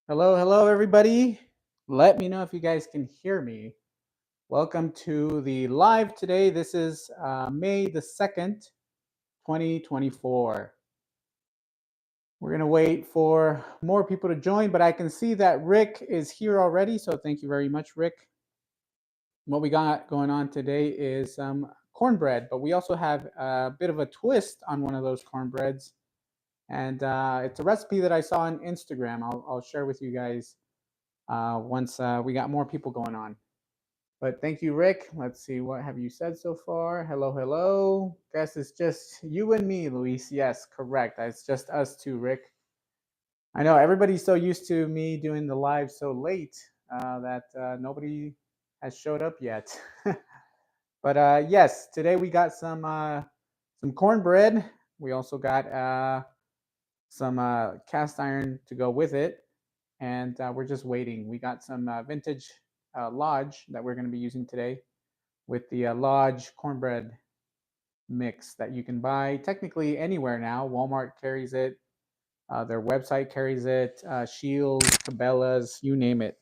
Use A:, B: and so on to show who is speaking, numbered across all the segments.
A: Hello, hello, everybody. Let me know if you guys can hear me. Welcome to the live today. This is May the 2nd, 2024. We're going to wait for more people to join, but I can see that Rick is here already. So thank you very much, Rick. What we got going on today is cornbread, but we also have a bit of a twist on one of those cornbreads. And it's a recipe that I saw on Instagram. I'll share with you guys once we got more people going on. But thank you, Rick. Let's see, what have you said so far? Hello, hello. Guess it's just you and me, Luis. Yes, correct. It's just us two, Rick. I know everybody's so used to me doing the live so late that nobody has showed up yet. But yes, today we got some cornbread. We also got some cast iron to go with it, and we're just waiting. We got some vintage Lodge that we're going to be using today with the Lodge cornbread mix that you can buy technically anywhere now. Walmart carries it, their website carries it, Shields, Cabela's, you name it.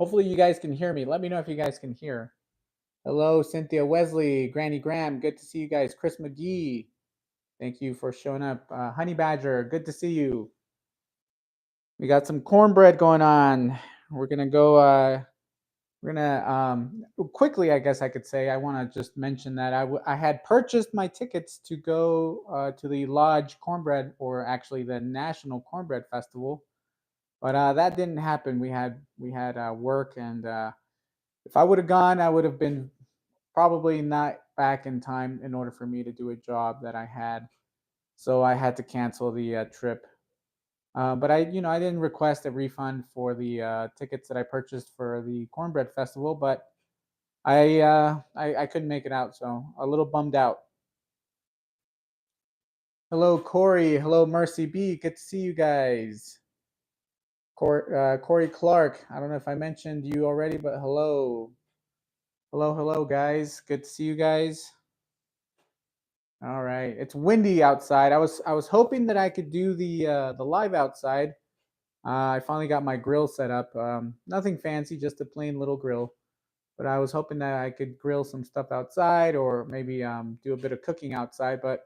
A: Hopefully, you guys can hear me. Let me know if you guys can hear. Hello, Cynthia Wesley, Granny Graham. Good to see you guys. Chris McGee, thank you for showing up. Honey Badger, good to see you. We got some cornbread going on. We're gonna go. We're gonna quickly, I guess I could say. I want to just mention that I had purchased my tickets to go to the Lodge Cornbread, or actually the National Cornbread Festival, but that didn't happen. We had work, and if I would have gone, I would have been probably not back in time in order for me to do a job that I had. So I had to cancel the trip. But I didn't request a refund for the tickets that I purchased for the Cornbread Festival, but I couldn't make it out, so a little bummed out. Hello, Corey. Hello, Mercy B. Good to see you guys. Corey Clark. I don't know if I mentioned you already, but hello, hello, hello, guys. Good to see you guys. All right, it's windy outside. I was hoping that I could do the live outside. I finally got my grill set up. Nothing fancy, just a plain little grill. But I was hoping that I could grill some stuff outside, or maybe do a bit of cooking outside. But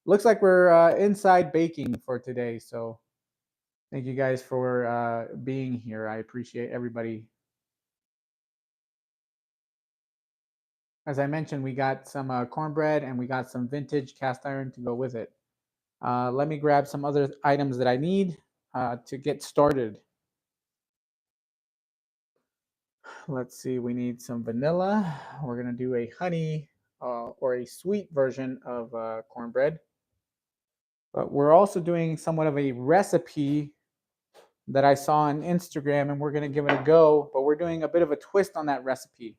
A: looks like we're inside baking for today. So thank you guys for being here. I appreciate everybody. As I mentioned, we got some cornbread and we got some vintage cast iron to go with it. Let me grab some other items that I need to get started. Let's see, we need some vanilla. We're gonna do a honey or a sweet version of cornbread. But we're also doing somewhat of a recipe that I saw on Instagram, and we're gonna give it a go, but we're doing a bit of a twist on that recipe.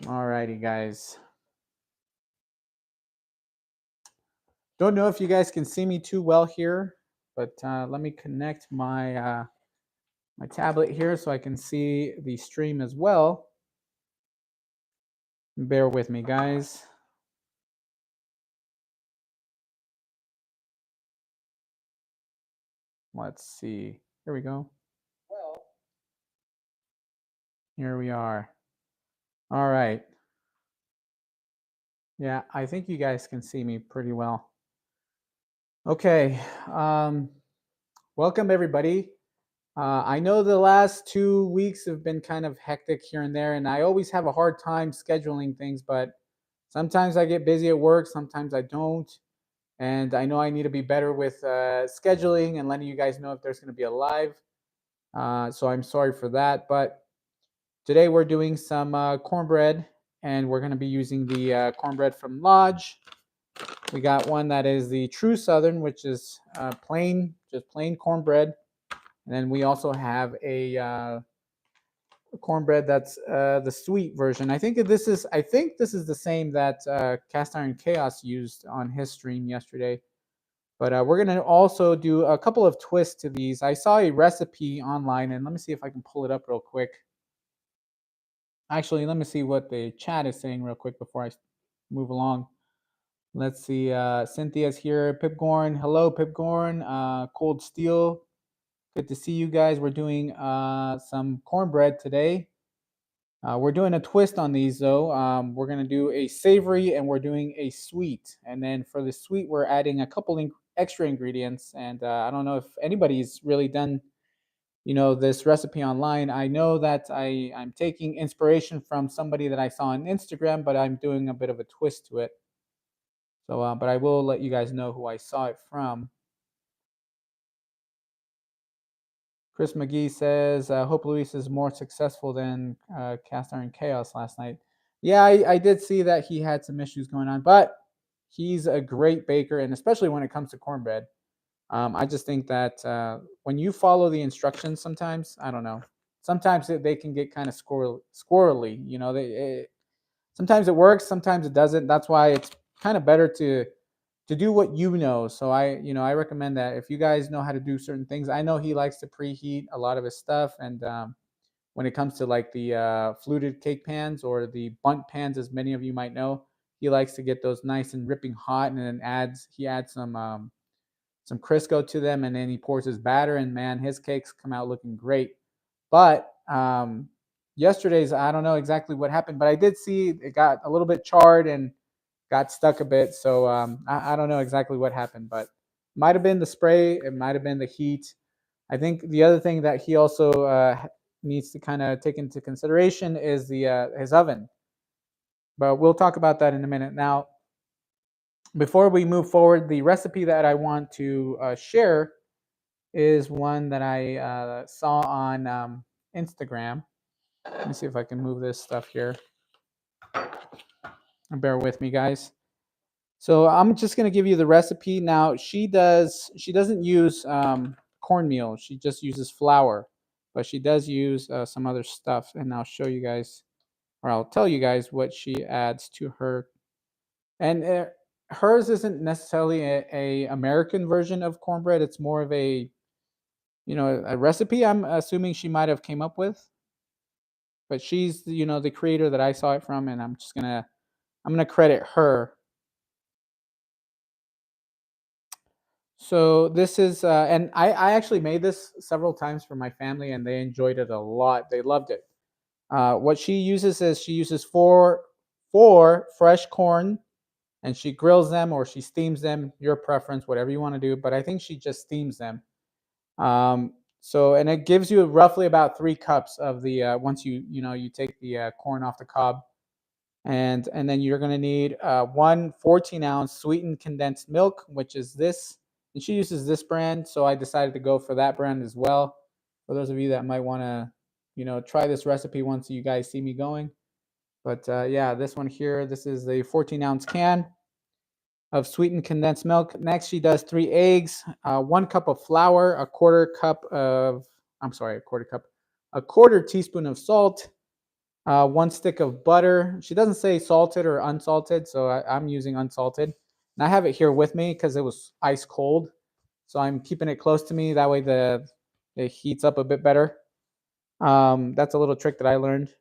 A: Alrighty, guys. Don't know if you guys can see me too well here, but let me connect my tablet here so I can see the stream as well. Bear with me, guys. Let's see. Here we go. Well, here we are. All right. Yeah, I think you guys can see me pretty well. Okay. Welcome, everybody. I know the last 2 weeks have been kind of hectic here and there, and I always have a hard time scheduling things, but sometimes I get busy at work, sometimes I don't. And I know I need to be better with scheduling and letting you guys know if there's going to be a live. So I'm sorry for that. But today we're doing some cornbread, and we're going to be using the cornbread from Lodge. We got one that is the True Southern, which is plain, just plain cornbread. And then we also have a cornbread that's the sweet version. I think this is the same that Cast Iron Chaos used on his stream yesterday. But we're gonna also do a couple of twists to these. I saw a recipe online, and let me see if I can pull it up real quick. Actually, let me see what the chat is saying real quick before I move along. Let's see. Cynthia's here. Pipgorn. Hello, Pipgorn. Cold Steel. Good to see you guys. We're doing some cornbread today. We're doing a twist on these though. We're gonna do a savory and we're doing a sweet. And then for the sweet, we're adding a couple extra ingredients. And I don't know if anybody's really done, this recipe online. I know that I'm taking inspiration from somebody that I saw on Instagram, but I'm doing a bit of a twist to it. So, but I will let you guys know who I saw it from. Chris McGee says, "Hope Luis is more successful than Cast Iron Chaos last night." Yeah, I did see that he had some issues going on, but he's a great baker, and especially when it comes to cornbread. I just think that when you follow the instructions, sometimes I don't know. Sometimes they can get kind of squirrely. Sometimes it works, sometimes it doesn't. That's why it's kind of better to do what you know. So I recommend that if you guys know how to do certain things. I know he likes to preheat a lot of his stuff, and when it comes to like the fluted cake pans or the bunt pans, as many of you might know, he likes to get those nice and ripping hot, and then he adds some Crisco to them, and then he pours his batter, and man, his cakes come out looking great. But yesterday's, I don't know exactly what happened, but I did see it got a little bit charred and got stuck a bit. So I don't know exactly what happened, but might have been the spray. It might have been the heat. I think the other thing that he also needs to kind of take into consideration is the his oven. But we'll talk about that in a minute. Now, before we move forward, the recipe that I want to share is one that I saw on Instagram. Let me see if I can move this stuff here. Bear with me, guys. So I'm just gonna give you the recipe. Now she doesn't use cornmeal. She just uses flour, but she does use some other stuff, and I'll show you guys, or I'll tell you guys what she adds to her. And hers isn't necessarily a American version of cornbread. It's more of a recipe. I'm assuming she might have came up with, but she's the creator that I saw it from, and I'm gonna credit her. So this is, and I actually made this several times for my family, and they enjoyed it a lot. They loved it. What she uses is she uses four fresh corn, and she grills them or she steams them, your preference, whatever you want to do. But I think she just steams them. And it gives you roughly about 3 cups of the once you take the corn off the cob, and then you're going to need one 14-ounce sweetened condensed milk, which is this. And she uses this brand, so I decided to go for that brand as well. For those of you that might want to, try this recipe once you guys see me going. But yeah, this one here, this is the 14-ounce can of sweetened condensed milk. Next, she does 3 eggs, 1 cup of flour, a quarter teaspoon of salt, 1 stick of butter. She doesn't say salted or unsalted, so I'm using unsalted. And I have it here with me because it was ice cold, so I'm keeping it close to me. That way it heats up a bit better. That's a little trick that I learned.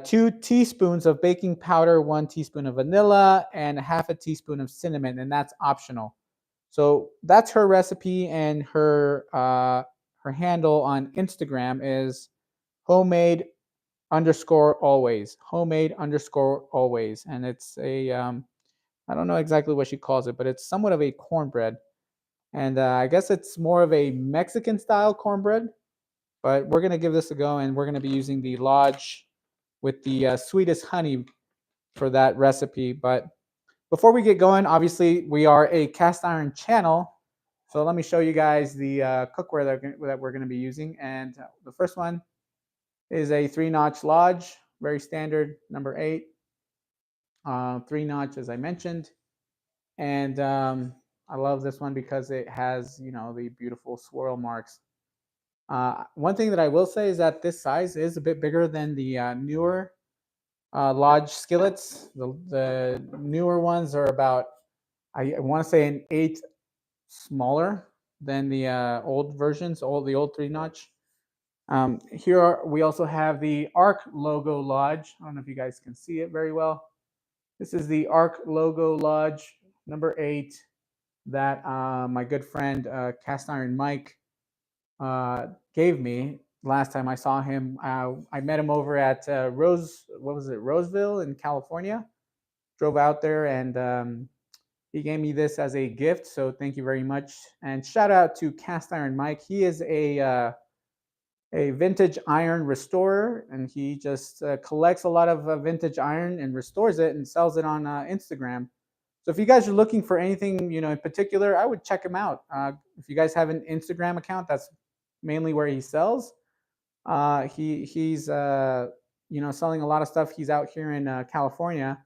A: 2 teaspoons of baking powder, 1 teaspoon of vanilla, and half a teaspoon of cinnamon, and that's optional. So that's her recipe, and her handle on Instagram is homemade underscore always, and it's a I don't know exactly what she calls it, but it's somewhat of a cornbread, and I guess it's more of a Mexican style cornbread. But we're gonna give this a go, and we're gonna be using the Lodge with the sweetest honey for that recipe. But before we get going, obviously we are a cast iron channel, so let me show you guys the cookware that we're going to be using. And the first one is a 3-notch Lodge, very standard, number 8, 3-notch as I mentioned. And I love this one because it has the beautiful swirl marks. One thing that I will say is that this size is a bit bigger than the newer Lodge skillets. The newer ones are about, I want to say, an eighth smaller than the old versions, the old 3-notch. We also have the ARC logo Lodge. I don't know if you guys can see it very well. This is the ARC logo Lodge number 8 that my good friend Cast Iron Mike gave me last time I saw him. I met him over at what was it, Roseville in California. Drove out there and he gave me this as a gift. So thank you very much. And shout out to Cast Iron Mike. He is a vintage iron restorer, and he just collects a lot of vintage iron and restores it and sells it on Instagram. So if you guys are looking for anything, in particular, I would check him out. If you guys have an Instagram account, that's mainly where he sells. He's selling a lot of stuff. He's out here in California,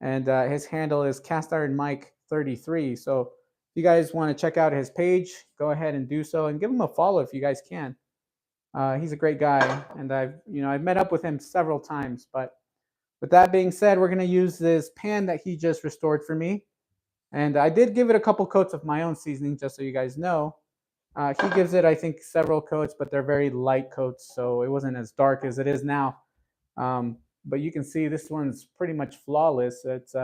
A: and his handle is Cast Iron Mike 33. So if you guys want to check out his page, go ahead and do so, and give him a follow if you guys can. He's a great guy, and I've met up with him several times. But with that being said, we're going to use this pan that he just restored for me, and I did give it a couple coats of my own seasoning, just so you guys know. He gives it, I think, several coats, but they're very light coats, so it wasn't as dark as it is now. But you can see this one's pretty much flawless. It's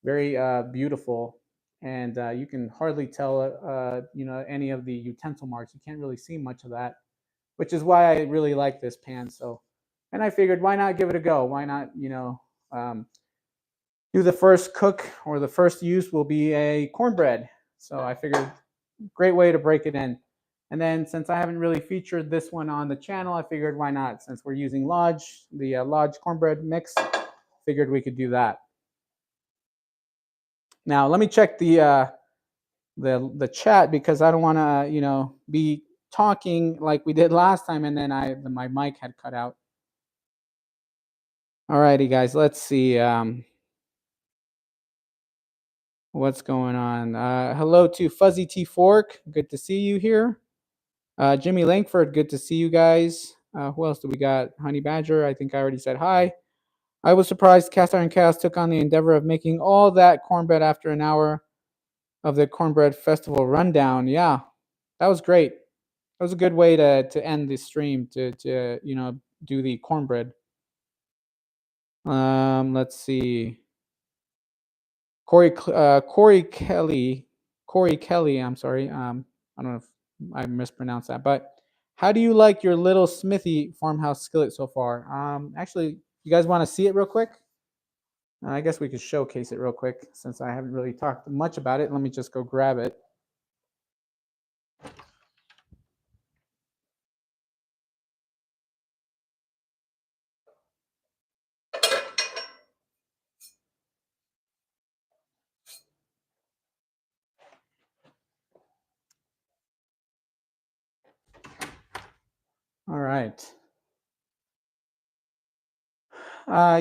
A: very beautiful, and you can hardly tell, any of the utensil marks. You can't really see much of that, which is why I really like this pan. So, and I figured, why not give it a go? Why not, do the first cook, or the first use will be a cornbread. So I figured, great way to break it in. And then since I haven't really featured this one on the channel, I figured, why not? Since we're using Lodge, the Lodge cornbread mix, figured we could do that. Now let me check the chat, because I don't want to be talking like we did last time and then my mic had cut out. Alrighty, guys, let's see what's going on. Hello to Fuzzy T Fork, good to see you here. Jimmy Langford, good to see you guys. Who else do we got? Honey Badger, I think I already said hi. I was surprised Cast Iron Cast took on the endeavor of making all that cornbread after an hour of the Cornbread Festival rundown. Yeah, that was great. That was a good way to end the stream, to do the cornbread. Let's see. Corey Kelly. I'm sorry. I don't know if I mispronounced that, but how do you like your little Smithy farmhouse skillet so far? Actually, you guys want to see it real quick? I guess we could showcase it real quick, since I haven't really talked much about it. Let me just go grab it. All right.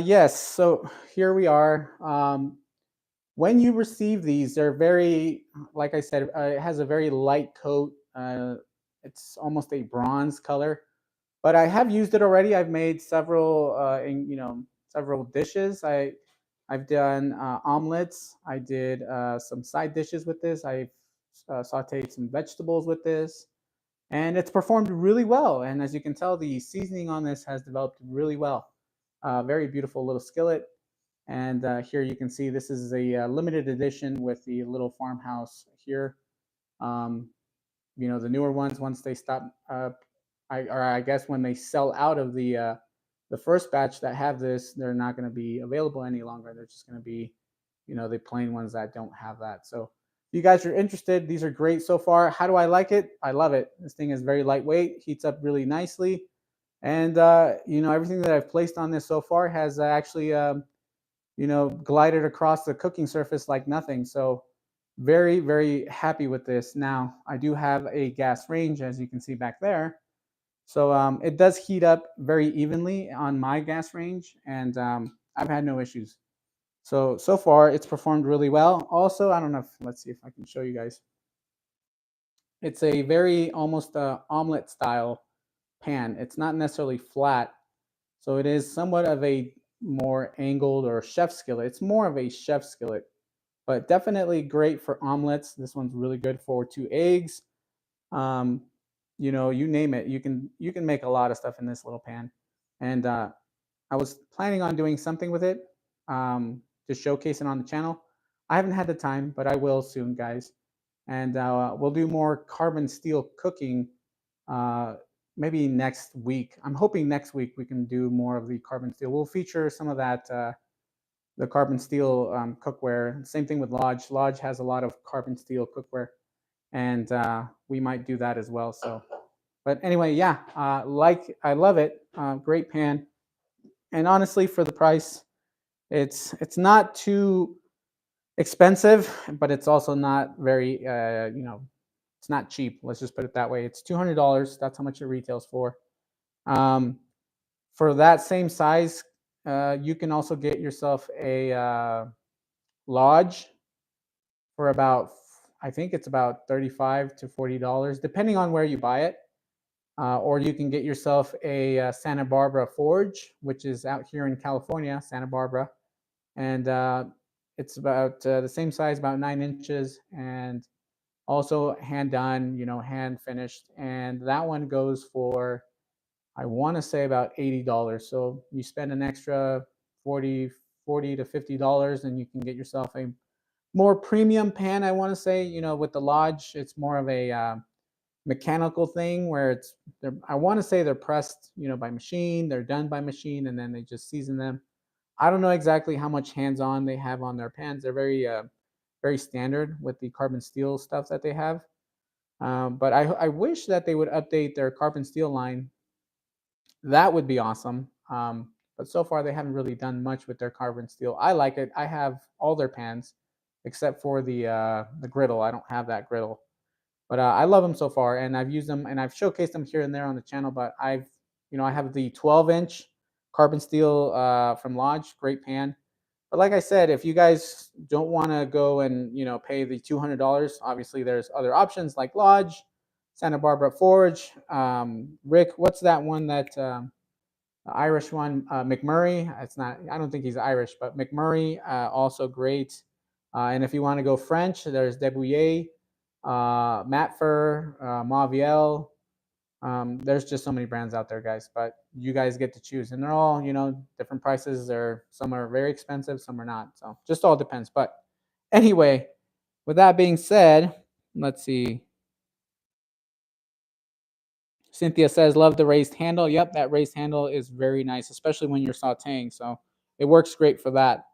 A: Yes, so here we are. When you receive these, they're very, like I said, it has a very light coat. It's almost a bronze color, but I have used it already. I've made several, several dishes. I've done omelets. I did some side dishes with this. I've sauteed some vegetables with this, and it's performed really well. And as you can tell, the seasoning on this has developed really well. Very beautiful little skillet. And here you can see this is a limited edition with the little farmhouse here. The newer ones, once they stop, I guess when they sell out of the first batch that have this, they're not going to be available any longer. They're just going to be, the plain ones that don't have that. So if you guys are interested, these are great so far. How do I like it? I love it. This thing is very lightweight, heats up really nicely. And, everything that I've placed on this so far has actually, glided across the cooking surface like nothing. So very, very happy with this. Now, I do have a gas range, as you can see back there. So it does heat up very evenly on my gas range, and I've had no issues. So far, it's performed really well. Also, I don't know if, let's see if I can show you guys. It's a very almost omelet style pan. It's not necessarily flat. So it is somewhat of a more angled or chef skillet. It's more of a chef skillet, but definitely great for omelets. This one's really good for 2 eggs. You name it. You can make a lot of stuff in this little pan. And I was planning on doing something with it to showcase it on the channel. I haven't had the time, but I will soon, guys. And we'll do more carbon steel cooking uh, maybe next week. I'm hoping next week we can do more of the carbon steel. We'll feature some of that, the carbon steel cookware. Same thing with Lodge. Lodge has a lot of carbon steel cookware, and we might do that as well. So, but anyway, yeah, like I love it. Great pan, and honestly, for the price, it's not too expensive, but it's also not very it's not cheap. Let's just put it that way. It's $200. That's how much it retails for. Um, for that same size, you can also get yourself a Lodge for about, I think it's about $35 to $40, depending on where you buy it. Or you can get yourself a Santa Barbara Forge, which is out here in California, Santa Barbara, and it's about the same size, about 9 inches, and also hand done, hand finished. And that one goes for, I want to say, about $80. So you spend an extra 40 to $50, and you can get yourself a more premium pan. I want to say, with the Lodge, it's more of a mechanical thing where I want to say they're pressed, by machine. They're done by machine, and then they just season them. I don't know exactly how much hands-on they have on their pans. They're very standard with the carbon steel stuff that they have. But I wish that they would update their carbon steel line. That would be awesome. But so far they haven't really done much with their carbon steel. I like it. I have all their pans except for the griddle. I don't have that griddle, but I love them so far, and I've used them and I've showcased them here and there on the channel. But I have the 12-inch carbon steel from Lodge, great pan. But like I said, if you guys don't want to go and pay the $200, obviously there's other options like Lodge, Santa Barbara Forge. Rick, what's that one that the Irish one? McMurray. It's not. I don't think he's Irish, but McMurray also great. And if you want to go French, there's Debouillet, Matfer, Maviel. There's just so many brands out there, guys, but you guys get to choose, and they're all different prices. Some are very expensive, some are not. So just all depends. But anyway, with that being said, let's see. Cynthia says, "Love the raised handle." Yep, that raised handle is very nice, especially when you're sautéing. So it works great for that.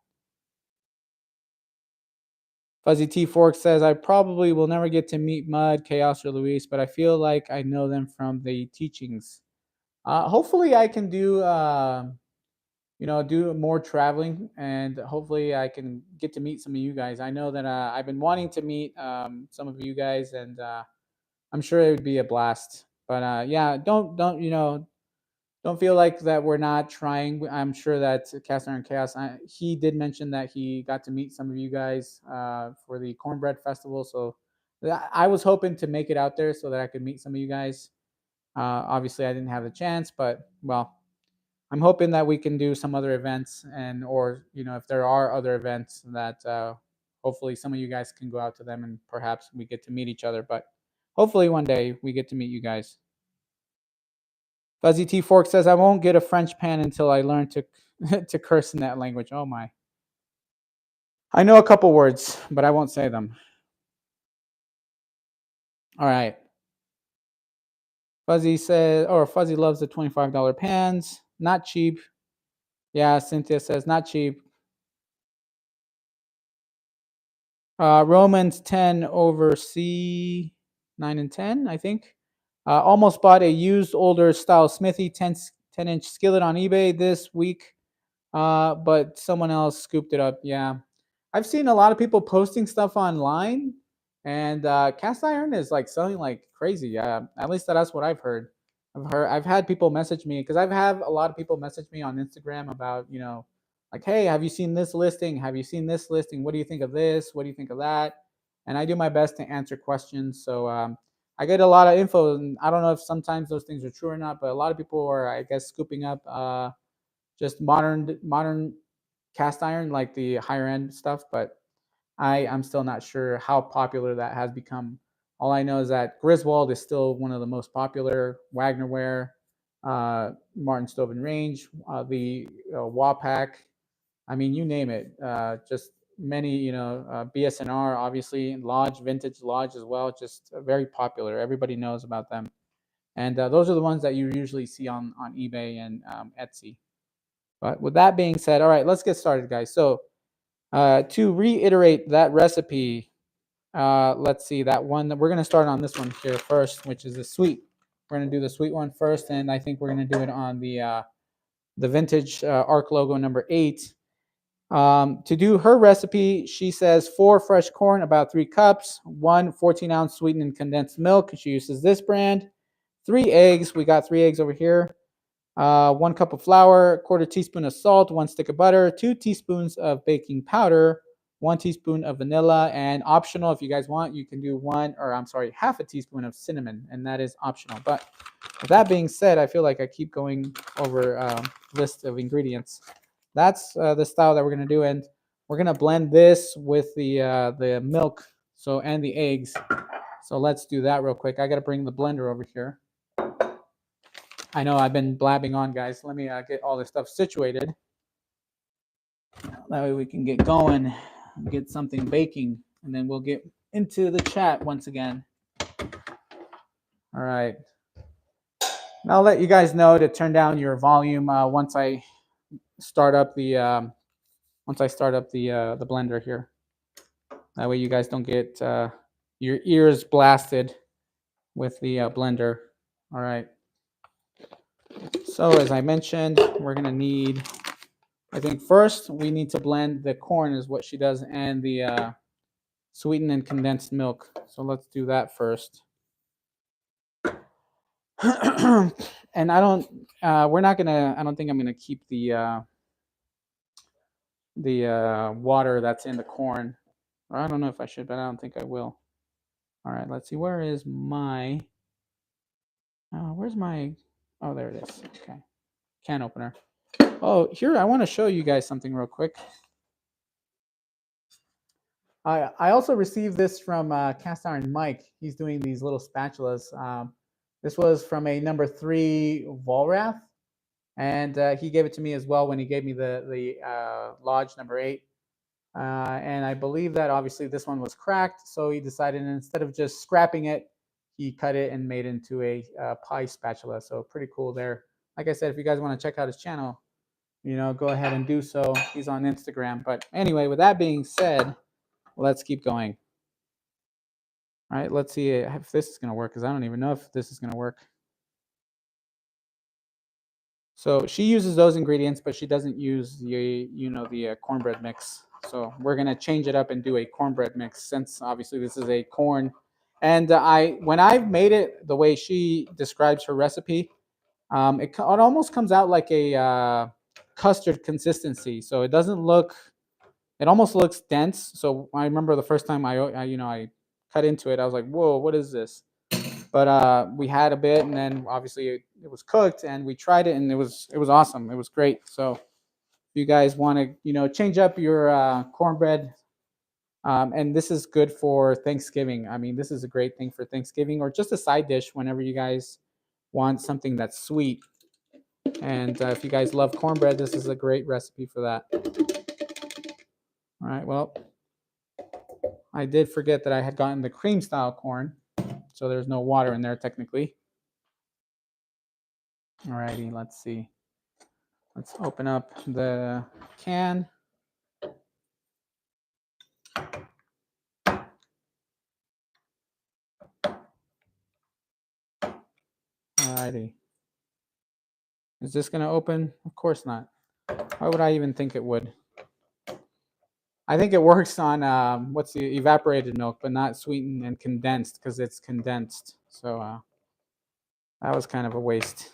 A: Fuzzy T Fork says, "I probably will never get to meet Mud, Chaos, or Luis, but I feel like I know them from the teachings. Hopefully, I can do more traveling, and hopefully I can get to meet some of you guys. I know that I've been wanting to meet some of you guys, and I'm sure it would be a blast. But yeah, don't feel like that we're not trying. I'm sure that Cast Iron Chaos, he did mention that he got to meet some of you guys for the Cornbread Festival. So I was hoping to make it out there so that I could meet some of you guys. Obviously, I didn't have the chance, but well, I'm hoping that we can do some other events, or if there are other events that hopefully some of you guys can go out to them, and perhaps we get to meet each other. But hopefully one day we get to meet you guys. Fuzzy T Fork says, "I won't get a French pan until I learn to to curse in that language." Oh my! I know a couple words, but I won't say them. All right. Fuzzy loves the $25 pans. Not cheap. Yeah, Cynthia says not cheap. Romans 10 over C 9 and 10, I think. Almost bought a used older style Smithy 10-inch skillet on eBay this week, but someone else scooped it up. Yeah. I've seen a lot of people posting stuff online, and cast iron is like selling like crazy. At least that's what I've heard. I've had people message me because I've had a lot of people message me on Instagram about like, hey, have you seen this listing? Have you seen this listing? What do you think of this? What do you think of that? And I do my best to answer questions. So I get a lot of info, and I don't know if sometimes those things are true or not, but a lot of people are, I guess, scooping up just modern cast iron, like the higher end stuff. But I'm still not sure how popular that has become. All I know is that Griswold is still one of the most popular. Wagnerware, Martin Stove and Range, the Wapak. I mean, you name it. Just many, BSNR, obviously, Lodge, Vintage Lodge as well, just very popular. Everybody knows about them. And those are the ones that you usually see on eBay and Etsy. But with that being said, all right, let's get started, guys. So to reiterate that recipe, let's see, that one that we're going to start on this one here first, which is the sweet. We're going to do the sweet one first, and I think we're going to do it on the vintage ARC logo number 8. To do her recipe, she says 4 fresh corn, about 3 cups, 1 14-ounce sweetened and condensed milk. She uses this brand. 3 eggs. We got 3 eggs over here. 1 cup of flour, 1/4 teaspoon of salt, 1 stick of butter, 2 teaspoons of baking powder, 1 teaspoon of vanilla, and optional, if you guys want, you can do half a teaspoon of cinnamon, and that is optional. But with that being said, I feel like I keep going over list of ingredients. That's the style that we're gonna do, and we're gonna blend this with the milk, and the eggs. So let's do that real quick. I gotta bring the blender over here. I know I've been blabbing on, guys. Let me get all this stuff situated. That way we can get going, get something baking, and then we'll get into the chat once again. All right. Now I'll let you guys know to turn down your volume once I start up the the blender here. That way you guys don't get your ears blasted with the blender. All right. So as I mentioned, we're gonna need, I think first we need to blend the corn is what she does, and the sweetened and condensed milk. So let's do that first. And I don't think I'm gonna keep the water that's in the corn. Or I don't know if I should, but I don't think I will. All right, let's see. Where is my? Where's my? Oh, there it is. Okay, can opener. Oh, here I want to show you guys something real quick. I also received this from Cast Iron Mike. He's doing these little spatulas. This was from a number 3 Volrath, and he gave it to me as well when he gave me the Lodge number 8. And I believe that obviously this one was cracked, so he decided instead of just scrapping it, he cut it and made it into a pie spatula. So pretty cool there. Like I said, if you guys want to check out his channel, go ahead and do so. He's on Instagram. But anyway, with that being said, let's keep going. All right, let's see if this is going to work, because I don't even know if this is going to work. So she uses those ingredients, but she doesn't use the cornbread mix. So we're going to change it up and do a cornbread mix, since obviously this is a corn. And when I've made it the way she describes her recipe, it almost comes out like a custard consistency. So it doesn't look, it almost looks dense. So I remember the first time I cut into it, I was like, whoa, what is this? But we had a bit, and then obviously it was cooked, and we tried it, and it was awesome. It was great. So if you guys want to change up your cornbread, and this is good for Thanksgiving. I mean, this is a great thing for Thanksgiving, or just a side dish whenever you guys want something that's sweet. And if you guys love cornbread, this is a great recipe for that. All right, well, I did forget that I had gotten the cream style corn, so there's no water in there technically. All righty, let's see. Let's open up the can. Alrighty. Is this going to open? Of course not. Why would I even think it would? I think it works on what's the evaporated milk, but not sweetened and condensed, because it's condensed. So that was kind of a waste.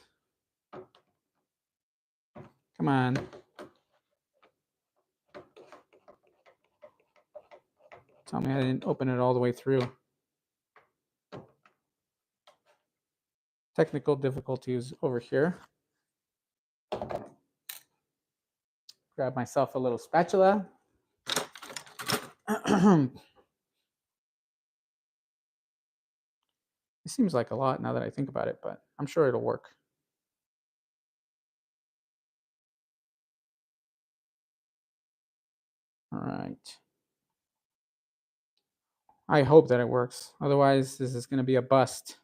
A: Come on. Tell me I didn't open it all the way through. Technical difficulties over here. Grab myself a little spatula. It seems like a lot now that I think about it, but I'm sure it'll work. All right. I hope that it works. Otherwise, this is going to be a bust.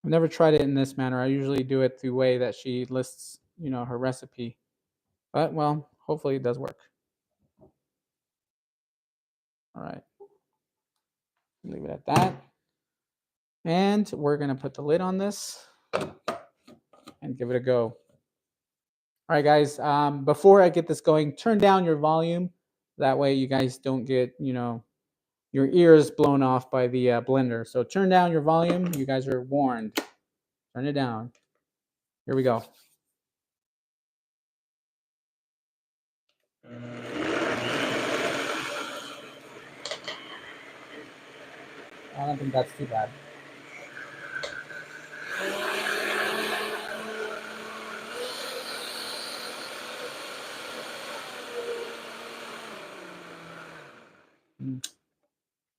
A: I've never tried it in this manner. I usually do it the way that she lists, her recipe. But, well, hopefully it does work. All right. Leave it at that. And we're going to put the lid on this and give it a go. All right, guys, before I get this going, turn down your volume. That way you guys don't get, your ears blown off by the blender. So turn down your volume. You guys are warned. Turn it down. Here we go. I don't think that's too bad.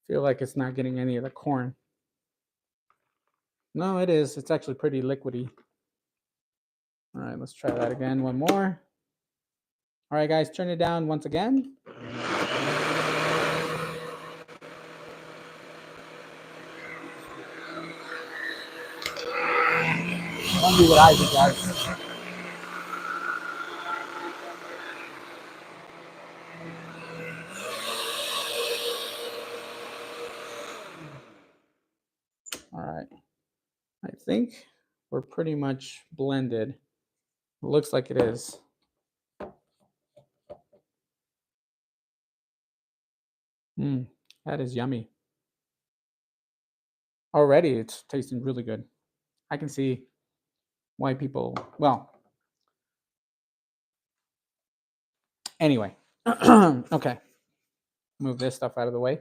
A: Feel like it's not getting any of the corn. No, it is. It's actually pretty liquidy. All right, let's try that again. One more. All right, guys, turn it down once again. Don't do what I do, guys. All right. I think we're pretty much blended. It looks like it is. That is yummy. Already it's tasting really good. I can see why people, well, anyway. Okay. Move this stuff out of the way.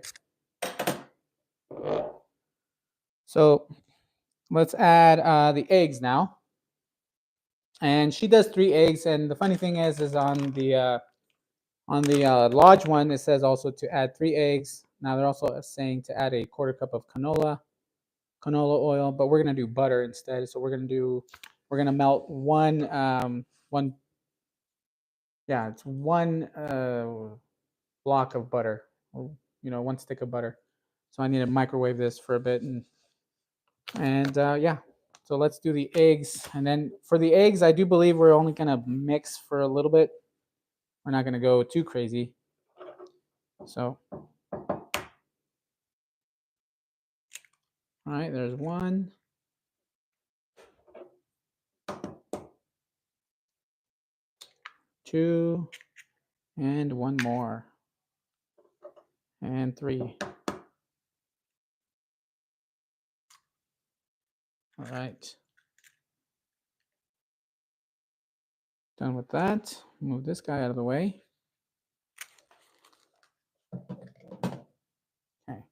A: So let's add the eggs now. And she does 3 eggs. And the funny thing is on the large one, it says also to add 3 eggs. Now they're also saying to add a 1/4 cup of canola oil, but we're gonna do butter instead. So we're gonna melt one it's one block of butter, 1 stick of butter. So I need to microwave this for a bit, and yeah. So let's do the eggs, and then for the eggs, I do believe we're only gonna mix for a little bit. We're not gonna go too crazy. So, all right, there's 1. 2, and 1 more, and 3. All right. Done with that. Move this guy out of the way. Okay.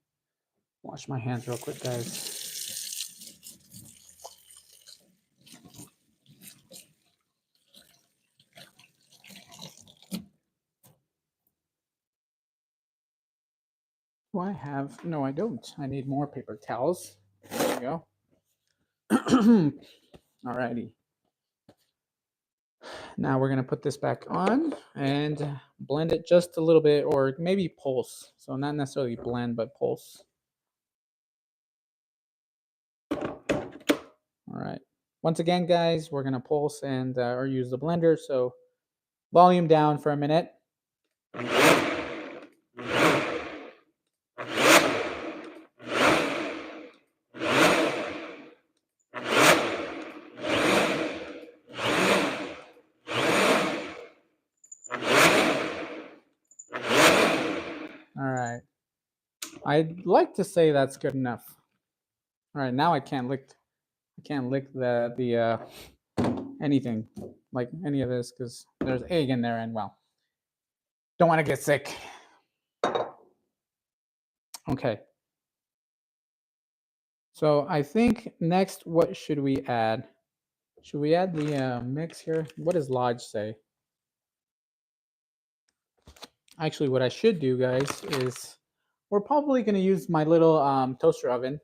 A: Wash my hands real quick, guys. Do I have? No, I don't. I need more paper towels. There we go. Alrighty. Now we're gonna put this back on and blend it just a little bit, or maybe pulse. So not necessarily blend, but pulse. All right. Once again, guys, we're gonna pulse and or use the blender. So volume down for a minute. All right. I'd like to say that's good enough. All right, now I can't lick the anything, like any of this, because there's egg in there, and well, don't want to get sick. Okay. So I think next, what should we add? Should we add the mix here? What does Lodge say? Actually, what I should do, guys, is we're probably going to use my little toaster oven.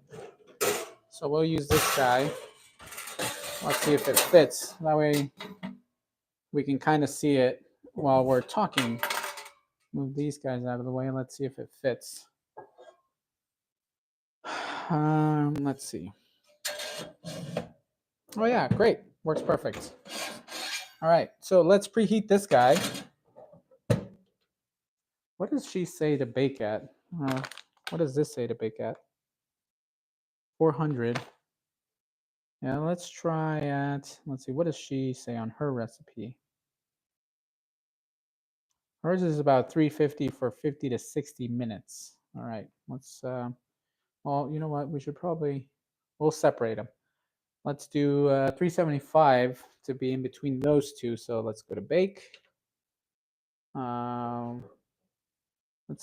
A: So we'll use this guy. Let's see if it fits. That way we can kind of see it while we're talking. move these guys out of the way. Let's see if it fits. Let's see. Oh yeah, great. Works perfect. All right, so let's preheat this guy. What does she say to bake at? What does this say to bake at? 400. Yeah, let's try at, let's see, what does she say on her recipe? Hers is about 350 for 50 to 60 minutes. All right, let's, well, you know what? We should probably, we'll separate them. Let's do 375 to be in between those two. So let's go to bake. Let's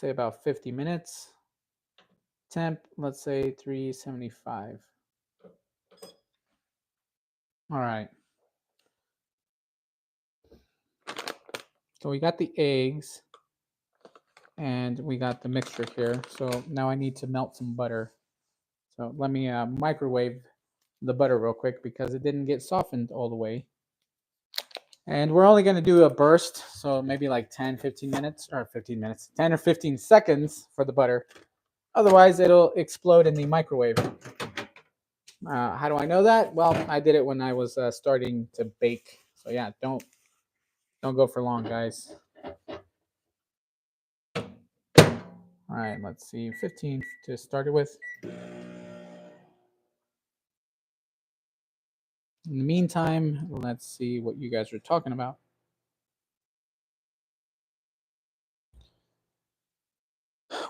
A: say about 50 minutes. Temp, let's say 375. All right. So we got the eggs and we got the mixture here. So now I need to melt some butter. So let me microwave the butter real quick because it didn't get softened all the way. And we're only going to do a burst. So maybe like 10, 15 minutes or 15 minutes, 10 or 15 seconds for the butter. Otherwise, it'll explode in the microwave. How do I know that? Well, I did it when I was starting to bake. So yeah, don't go for long, guys. All right, let's see, 15 to start it with. In the meantime, let's see what you guys are talking about.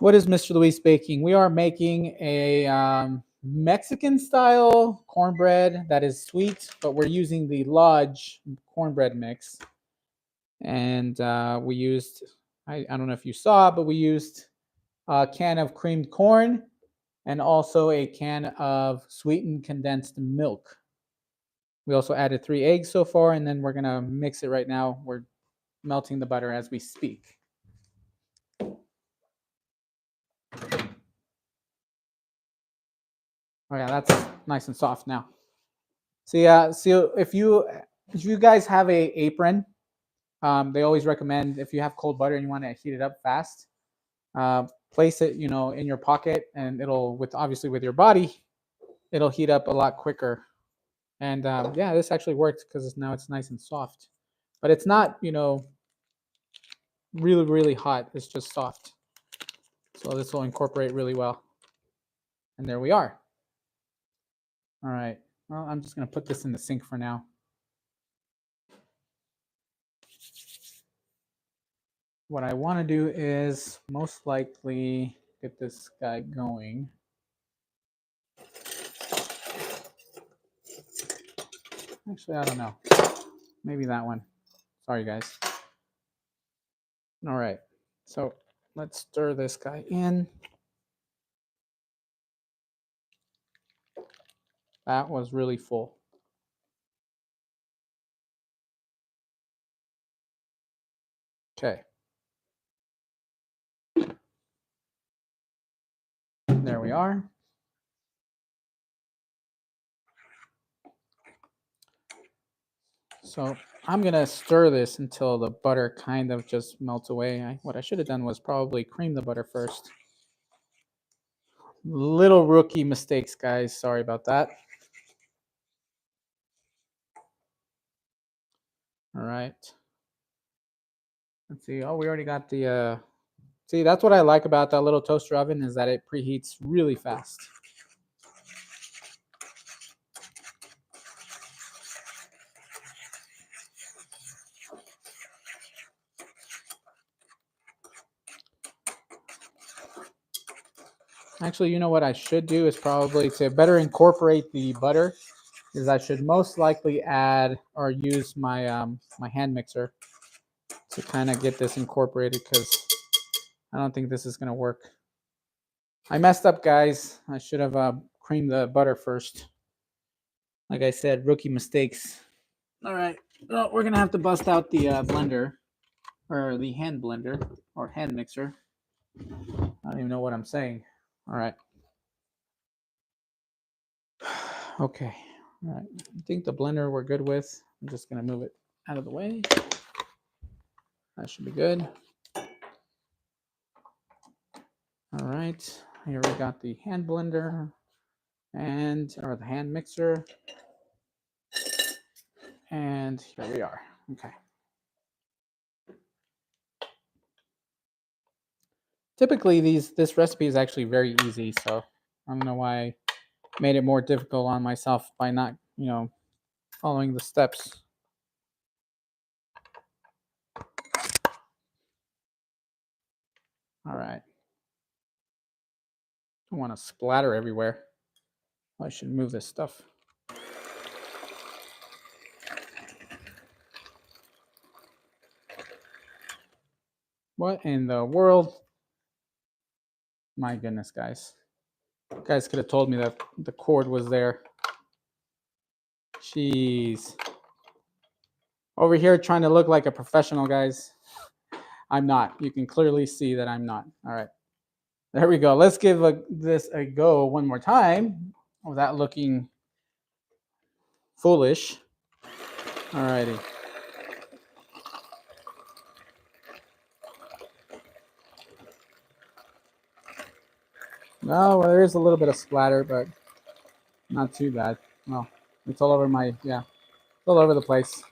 A: What is Mr. Luis baking? We are making a Mexican style cornbread that is sweet, but we're using the Lodge cornbread mix. And we used, I don't know if you saw, but we used a can of creamed corn and also a can of sweetened condensed milk. We also added 3 eggs so far, and then we're gonna mix it right now. We're melting the butter as we speak. Oh yeah, that's nice and soft now. So if you guys have a apron, they always recommend if you have cold butter and you want to heat it up fast, place it, in your pocket, and it'll obviously with your body, it'll heat up a lot quicker. And yeah, this actually works because now it's nice and soft, but it's not really hot. It's just soft. So this will incorporate really well. And there we are. All right. Well, I'm just gonna put this in the sink for now. What I want to do is most likely get this guy going. Actually, I don't know. Maybe that one. Sorry, guys. All right. So let's stir this guy in. That was really full. Okay. There we are. So I'm gonna stir this until the butter kind of just melts away. What I should have done was probably cream the butter first. Little rookie mistakes, guys. Sorry about that. All right. Let's see. Oh, we already got the. See, that's what I like about that little toaster oven is that it preheats really fast. Actually, you know what I should do is probably to better incorporate the butter is I should most likely add or use my my hand mixer to kind of get this incorporated because I don't think this is going to work. I messed up, guys. I should have creamed the butter first. Like I said, rookie mistakes. All right. Well, we're going to have to bust out the blender or the hand blender or hand mixer. I don't even know what I'm saying. All right. Okay. All right. I think the blender we're good with. I'm just going to move it out of the way. That should be good. All right, here we got the hand blender or the hand mixer, and here we are. Okay. Typically, this recipe is actually very easy, so I don't know why I made it more difficult on myself by not, following the steps. All right. Don't want to splatter everywhere. I should move this stuff. What in the world? My goodness, guys. You guys could have told me that the cord was there. Jeez. Over here trying to look like a professional, guys. I'm not. You can clearly see that I'm not. All right. There we go. Let's give this a go one more time without looking foolish. All righty. No, well, there is a little bit of splatter, but not too bad. Well, it's all over it's all over the place.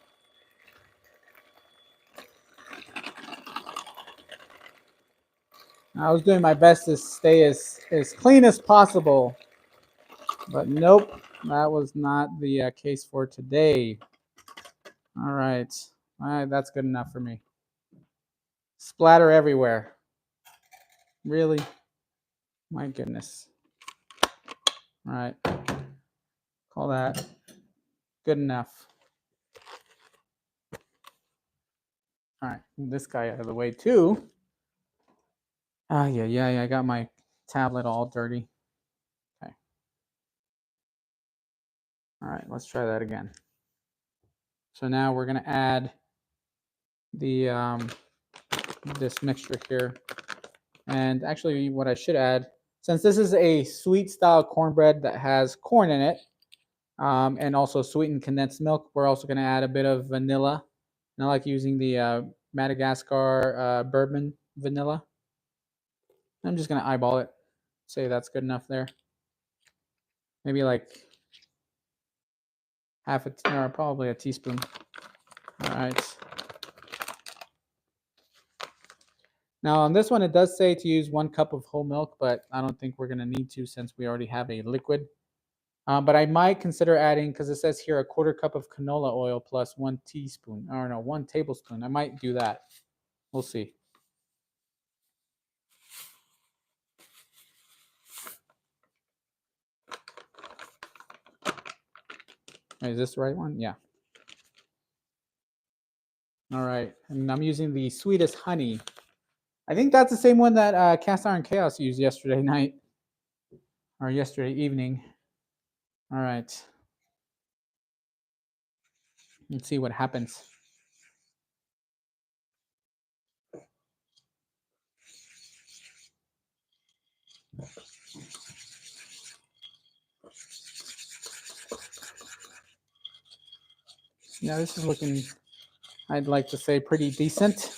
A: I was doing my best to stay as clean as possible, but nope, that was not the case for today. All right, that's good enough for me. Splatter everywhere. Really? My goodness. All right, call that good enough. All right, move this guy out of the way too. Yeah, I got my tablet all dirty. Okay. All right, let's try that again. So now we're gonna add the this mixture here. And actually what I should add, since this is a sweet style cornbread that has corn in it, and also sweetened condensed milk, we're also going to add a bit of vanilla. And I like using the Madagascar bourbon vanilla. I'm just going to eyeball it, say that's good enough there. Maybe like or probably a teaspoon. All right. Now on this one, it does say to use 1 cup of whole milk, but I don't think we're going to need to since we already have a liquid. But I might consider adding, because it says here, 1/4 cup of canola oil plus 1 teaspoon, or no, 1 tablespoon. I might do that. We'll see. Is this the right one? Yeah. All right. And I'm using the sweetest honey. I think that's the same one that Cast Iron Chaos used yesterday night. Or yesterday evening. All right. Let's see what happens. Yeah, this is looking, I'd like to say, pretty decent.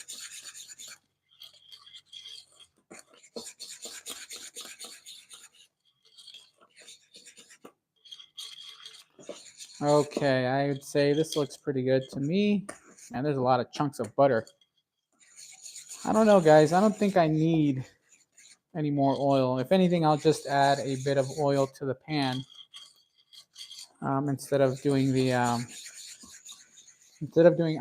A: Okay, I would say this looks pretty good to me. And there's a lot of chunks of butter. I don't know, guys. I don't think I need any more oil. If anything, I'll just add a bit of oil to the pan instead of doing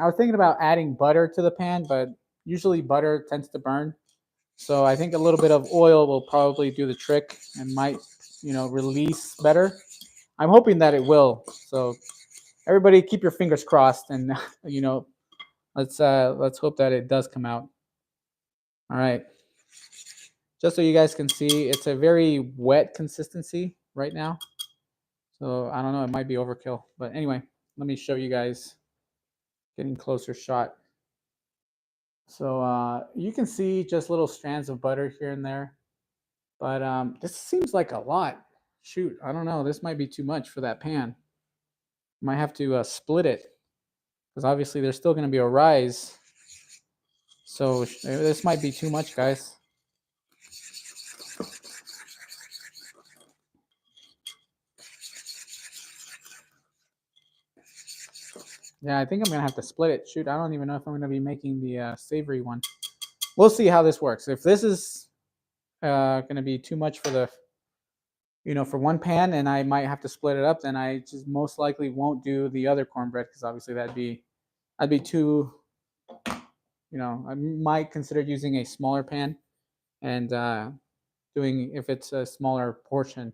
A: I was thinking about adding butter to the pan, but usually butter tends to burn. So I think a little bit of oil will probably do the trick and might, release better. I'm hoping that it will. So everybody keep your fingers crossed and, let's hope that it does come out. All right. Just so you guys can see, it's a very wet consistency right now. So I don't know, it might be overkill. But anyway, let me show you guys getting closer shot. So you can see just little strands of butter here and there. But this seems like a lot. Shoot, I don't know. This might be too much for that pan. Might have to split it because obviously there's still going to be a rise. So this might be too much, guys. Yeah, I think I'm gonna have to split it. Shoot, I don't even know if I'm gonna be making the savory one. We'll see how this works. If this is gonna be too much for the, for one pan, and I might have to split it up, then I just most likely won't do the other cornbread because obviously that'd be too. I might consider using a smaller pan and doing if it's a smaller portion,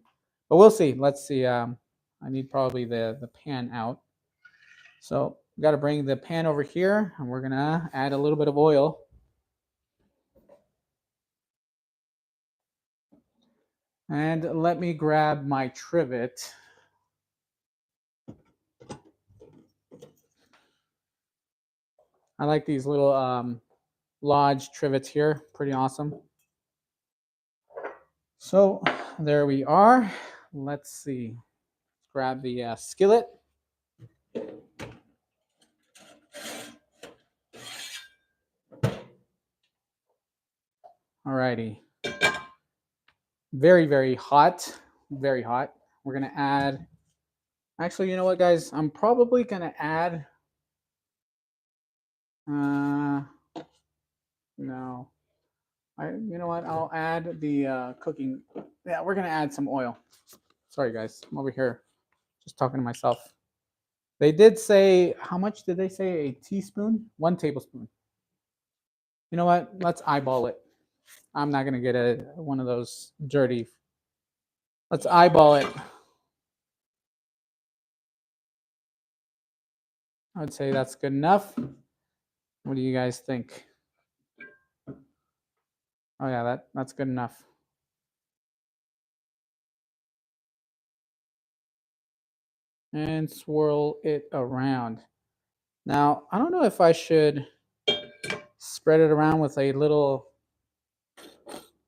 A: but we'll see. Let's see. I need probably the pan out. So got to bring the pan over here, and we're gonna add a little bit of oil. And let me grab my trivet. I like these little Lodge trivets here. Pretty awesome. So there we are. Let's see. Let's grab the skillet. Alrighty. Very, very hot. Very hot. We're going to add. Actually, you know what, guys? I'm probably going to add. No. You know what? I'll add the cooking. Yeah, we're going to add some oil. Sorry, guys. I'm over here just talking to myself. They did say, how much did they say? A teaspoon? 1 tablespoon. You know what? Let's eyeball it. I'm not going to get one of those dirty. Let's eyeball it. I would say that's good enough. What do you guys think? Oh yeah, that's good enough. And swirl it around. Now, I don't know if I should spread it around with a little,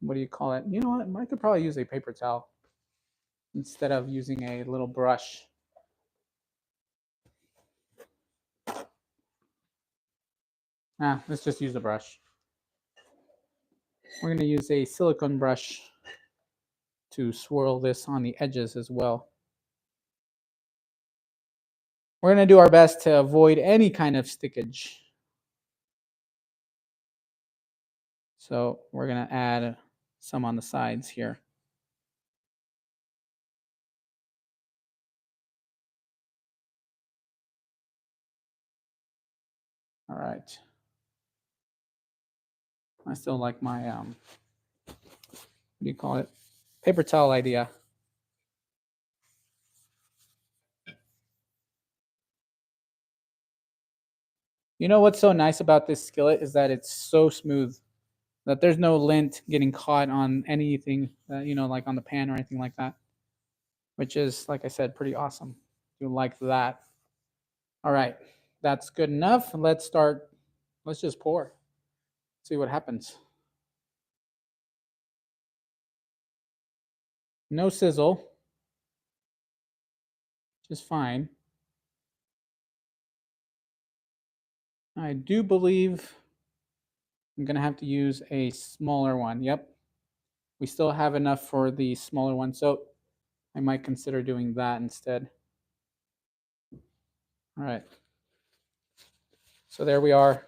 A: what do you call it? You know what? I could probably use a paper towel instead of using a little brush. Let's just use a brush. We're going to use a silicone brush to swirl this on the edges as well. We're going to do our best to avoid any kind of stickage. So we're going to add some on the sides here. All right. I still like my, what do you call it? Paper towel idea. You know what's so nice about this skillet is that it's so smooth that there's no lint getting caught on anything, like on the pan or anything like that, which is, like I said, pretty awesome. You like that. All right, that's good enough. Let's just pour. See what happens. No sizzle. Just fine. I do believe I'm going to have to use a smaller one. Yep. We still have enough for the smaller one, so I might consider doing that instead. All right. So there we are.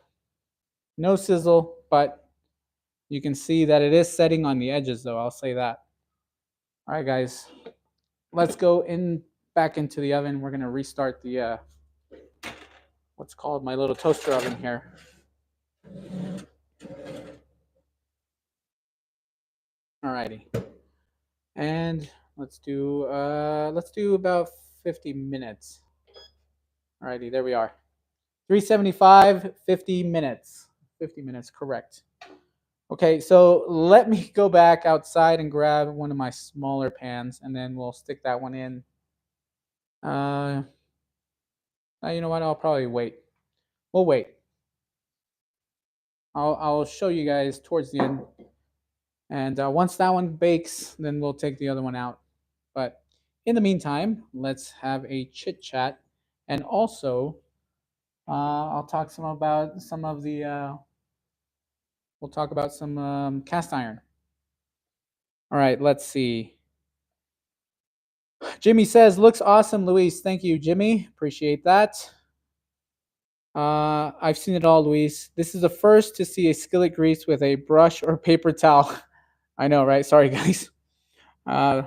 A: No sizzle, but you can see that it is setting on the edges, though. I'll say that. All right, guys. Let's go back into the oven. We're going to restart the what's called my little toaster oven here. Alrighty. And let's do about 50 minutes. Alrighty, there we are. 375, 50 minutes. 50 minutes, correct. Okay, so let me go back outside and grab one of my smaller pans, and then we'll stick that one in. You know what? I'll probably wait. We'll wait. I'll show you guys towards the end. And once that one bakes, then we'll take the other one out. But in the meantime, let's have a chit chat. And also, I'll talk about some of the, we'll talk about some cast iron. All right, let's see. Jimmy says, looks awesome, Luis. Thank you, Jimmy. Appreciate that. I've seen it all, Luis. This is the first to see a skillet grease with a brush or paper towel. I know, right? Sorry, guys. Uh,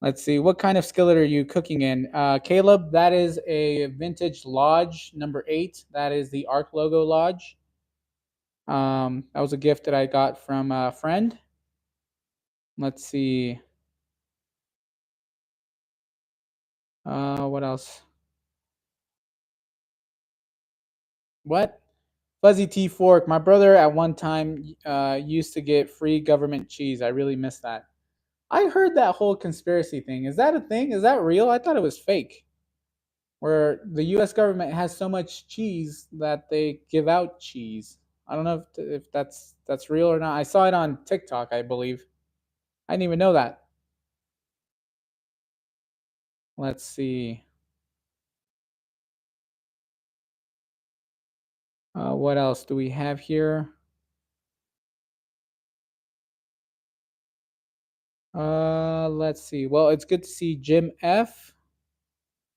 A: let's see. What kind of skillet are you cooking in? Caleb, that is a vintage Lodge number 8. That is the Arc logo Lodge. That was a gift that I got from a friend. Let's see. What else? What? Fuzzy tea fork. My brother at one time used to get free government cheese. I really miss that. I heard that whole conspiracy thing. Is that a thing? Is that real? I thought it was fake. Where the U.S. government has so much cheese that they give out cheese. I don't know if that's real or not. I saw it on TikTok, I believe. I didn't even know that. Let's see. What else do we have here? Let's see. Well, it's good to see Jim F.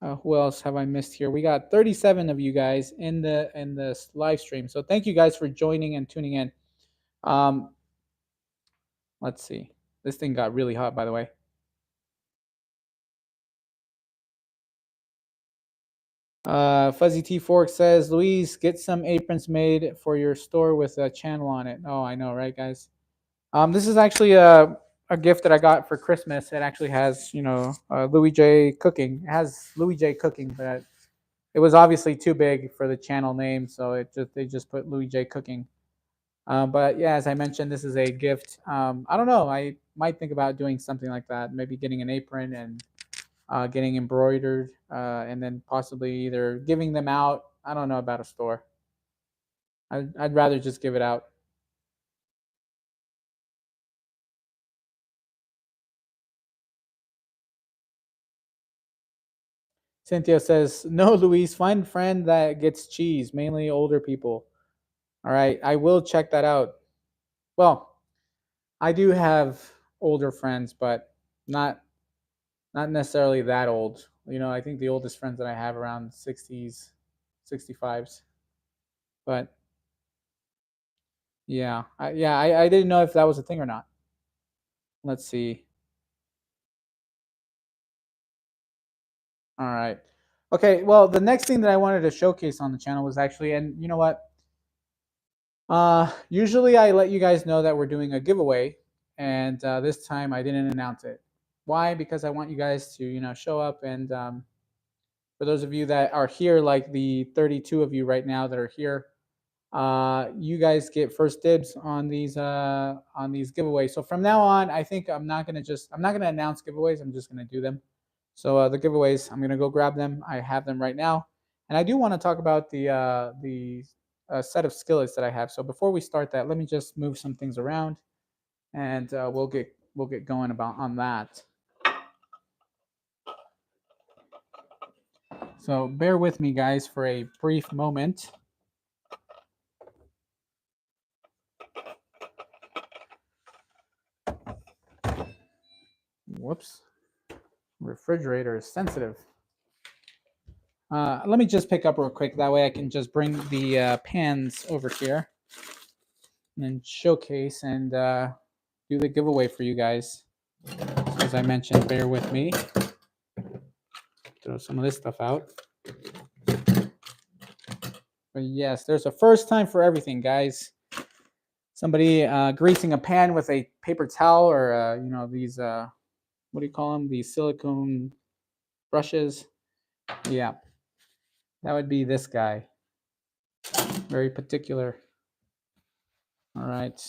A: Who else have I missed here? We got 37 of you guys in the live stream. So thank you guys for joining and tuning in. Um, let's see. This thing got really hot, by the way. Fuzzy T Fork says, Louise, get some aprons made for your store with a channel on it. Oh, I know, right, guys? This is actually a gift that I got for Christmas. It actually has, Louis J Cooking. It has Louis J Cooking, but it was obviously too big for the channel name, so they just put Louis J Cooking. But yeah, as I mentioned, this is a gift. I don't know. I might think about doing something like that. Maybe getting an apron and getting embroidered, and then possibly either giving them out. I don't know about a store. I'd rather just give it out. Cynthia says, "No, Luis, find a friend that gets cheese, mainly older people." All right, I will check that out. Well, I do have older friends, but not not necessarily that old. I think the oldest friends that I have around 60s, 65s. But yeah, I didn't know if that was a thing or not. Let's see. All right. Okay, well, the next thing that I wanted to showcase on the channel was actually, and you know what? Usually I let you guys know that we're doing a giveaway, and this time I didn't announce it. Why? Because I want you guys to, show up, and for those of you that are here, like the 32 of you right now that are here, you guys get first dibs on these giveaways. So from now on, I think I'm not gonna announce giveaways. I'm just gonna do them. So the giveaways, I'm gonna go grab them. I have them right now, and I do want to talk about the set of skillets that I have. So before we start that, let me just move some things around, and we'll get going about on that. So bear with me, guys, for a brief moment. Whoops, refrigerator is sensitive. Let me just pick up real quick. That way I can just bring the pans over here and showcase and do the giveaway for you guys. So as I mentioned, bear with me. Throw some of this stuff out. But yes, there's a first time for everything, guys. Somebody greasing a pan with a paper towel or, these, what do you call them? These silicone brushes. Yeah, that would be this guy. Very particular. All right.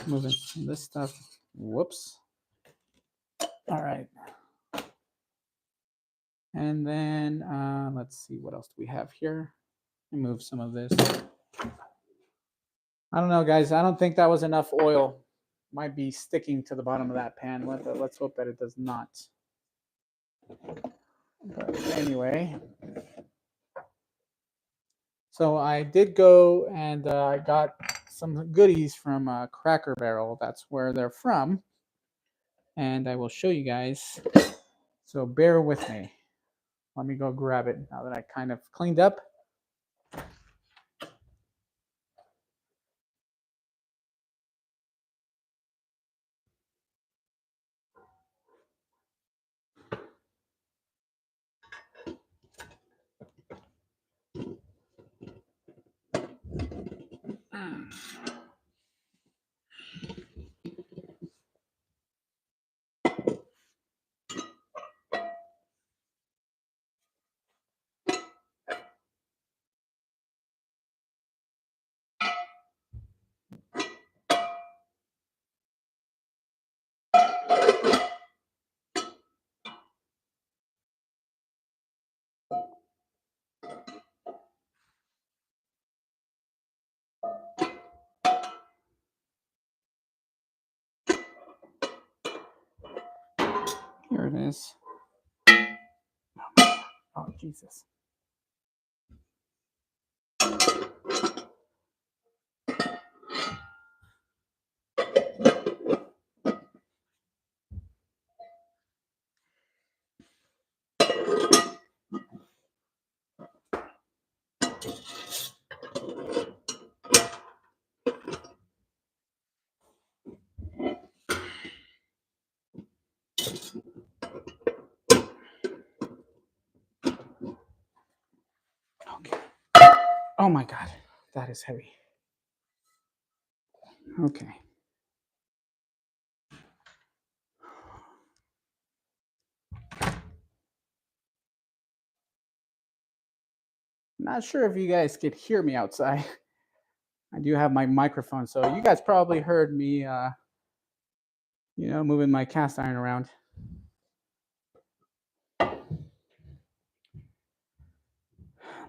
A: Moving this stuff. Whoops. All right. And then let's see, what else do we have here? Move some of this. I don't know, guys. I don't think that was enough oil. Might be sticking to the bottom of that pan. Let's hope that it does not. But anyway, so I did go and I got some goodies from Cracker Barrel. That's where they're from. And I will show you guys. So bear with me. Let me go grab it now that I kind of cleaned up. Here it is. Oh, Jesus. Okay. Oh my God, that is heavy. Okay. Not sure if you guys could hear me outside. I do have my microphone, so you guys probably heard me, moving my cast iron around.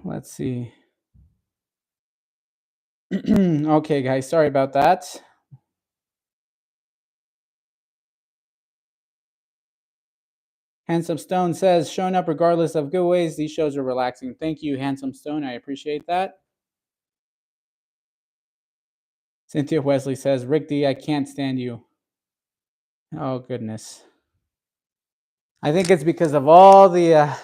A: Let's see. Okay, guys, sorry about that. Handsome Stone says, showing up regardless of giveaways. These shows are relaxing. Thank you, Handsome Stone. I appreciate that. Cynthia Wesley says, Rick D, I can't stand you. Oh, goodness. I think it's because of all the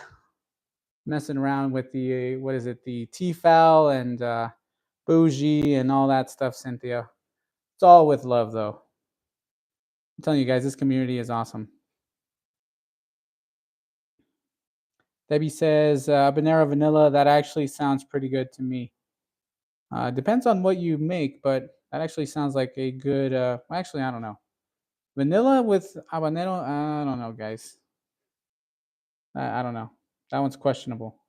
A: messing around with the, what is it, the T-foul and bougie and all that stuff, Cynthia. It's all with love, though. I'm telling you guys, this community is awesome. Debbie says, habanero vanilla, that actually sounds pretty good to me. Depends on what you make, but that actually sounds like a good, actually, I don't know. Vanilla with habanero, I don't know, guys. I don't know. That one's questionable.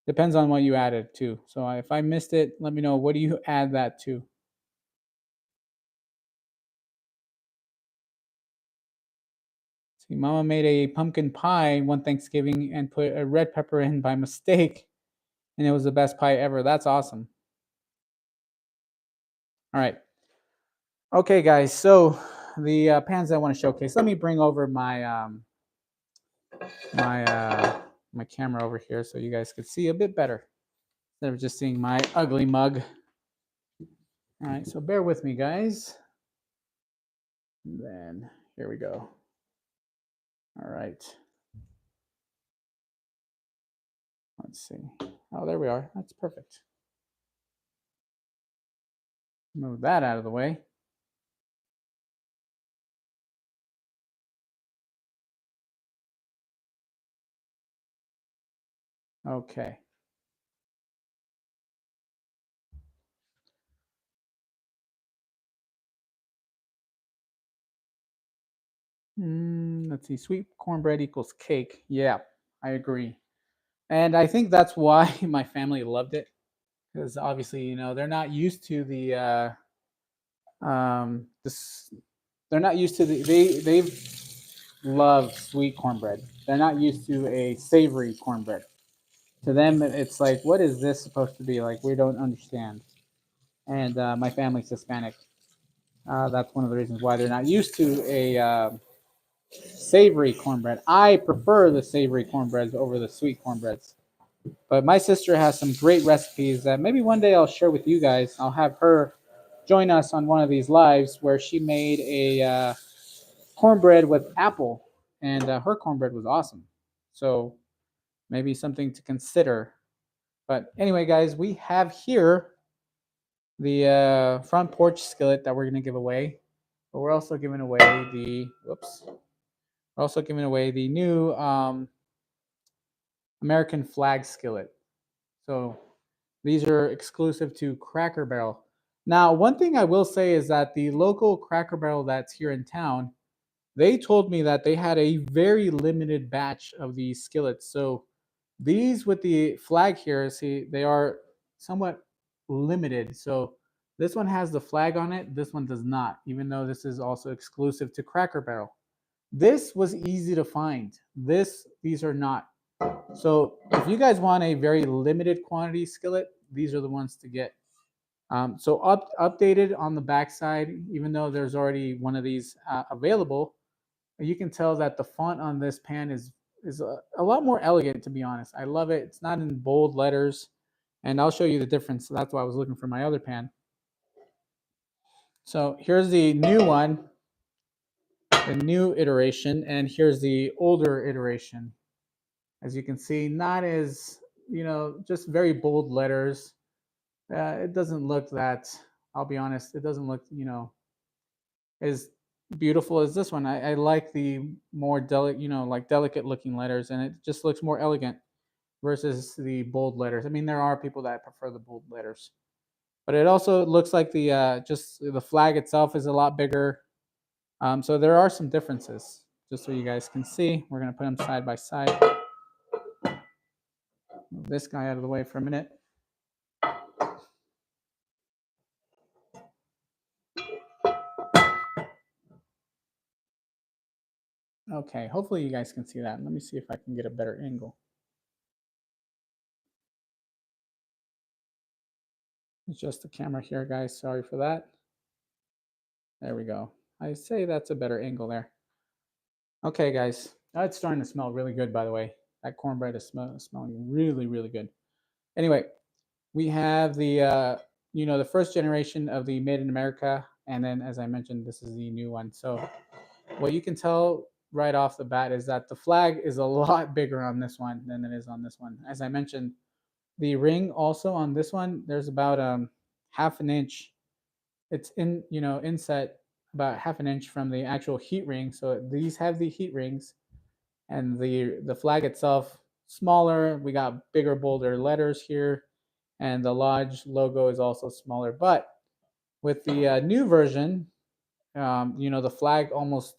A: Depends on what you added, too. So if I missed it, let me know. What do you add that to? See, Mama made a pumpkin pie one Thanksgiving and put a red pepper in by mistake, and it was the best pie ever. That's awesome. All right. Okay, guys. So the pans I want to showcase. Let me bring over my my camera over here so you guys could see a bit better instead of just seeing my ugly mug. All right. So bear with me, guys. And then here we go. All right. Let's see. Oh, there we are. That's perfect. Move that out of the way. Okay. Let's see. Sweet cornbread equals cake. Yeah, I agree. And I think that's why my family loved it. Because obviously, they're not used to the this. They're not used to they've loved sweet cornbread. They're not used to a savory cornbread. To them, it's like, what is this supposed to be? Like, we don't understand. And my family's Hispanic. That's one of the reasons why they're not used to a savory cornbread. I prefer the savory cornbreads over the sweet cornbreads. But my sister has some great recipes that maybe one day I'll share with you guys. I'll have her join us on one of these lives where she made a cornbread with apple, and her cornbread was awesome. So maybe something to consider. But anyway, guys, we have here the front porch skillet that we're going to give away. But we're also giving away the, whoops, we're also giving away the new American flag skillet. So these are exclusive to Cracker Barrel. Now, one thing I will say is that the local Cracker Barrel that's here in town, they told me that they had a very limited batch of these skillets. So these with the flag here, see, they are somewhat limited. So this one has the flag on it. This one does not, even though this is also exclusive to Cracker Barrel. This was easy to find. These are not. So if you guys want a very limited quantity skillet, these are the ones to get. So updated on the backside, even though there's already one of these available, you can tell that the font on this pan is a lot more elegant, to be honest. I love it. It's not in bold letters, and I'll show you the difference. So that's why I was looking for my other pan. So here's the new one, the new iteration, and here's the older iteration. As you can see, not as, just very bold letters. It doesn't look that, I'll be honest, it doesn't look, as beautiful as this one. I like the more like delicate looking letters, and it just looks more elegant versus the bold letters. I mean, there are people that prefer the bold letters, but it also looks like the just the flag itself is a lot bigger. So there are some differences, just so you guys can see. We're gonna put them side by side. Move this guy out of the way for a minute. Okay, hopefully you guys can see that. Let me see if I can get a better angle. It's just the camera here, guys. Sorry for that. There we go. I say that's a better angle there. Okay, guys. It's starting to smell really good, by the way. That cornbread is smelling really, really good. Anyway, we have the the first generation of the Made in America, and then, as I mentioned, this is the new one. So what you can tell right off the bat is that the flag is a lot bigger on this one than it is on this one. As I mentioned, the ring also on this one, there's about half an inch. It's inset about half an inch from the actual heat ring. So these have the heat rings, and the flag itself smaller. We got bigger, bolder letters here, and the Lodge logo is also smaller. But with the new version, the flag almost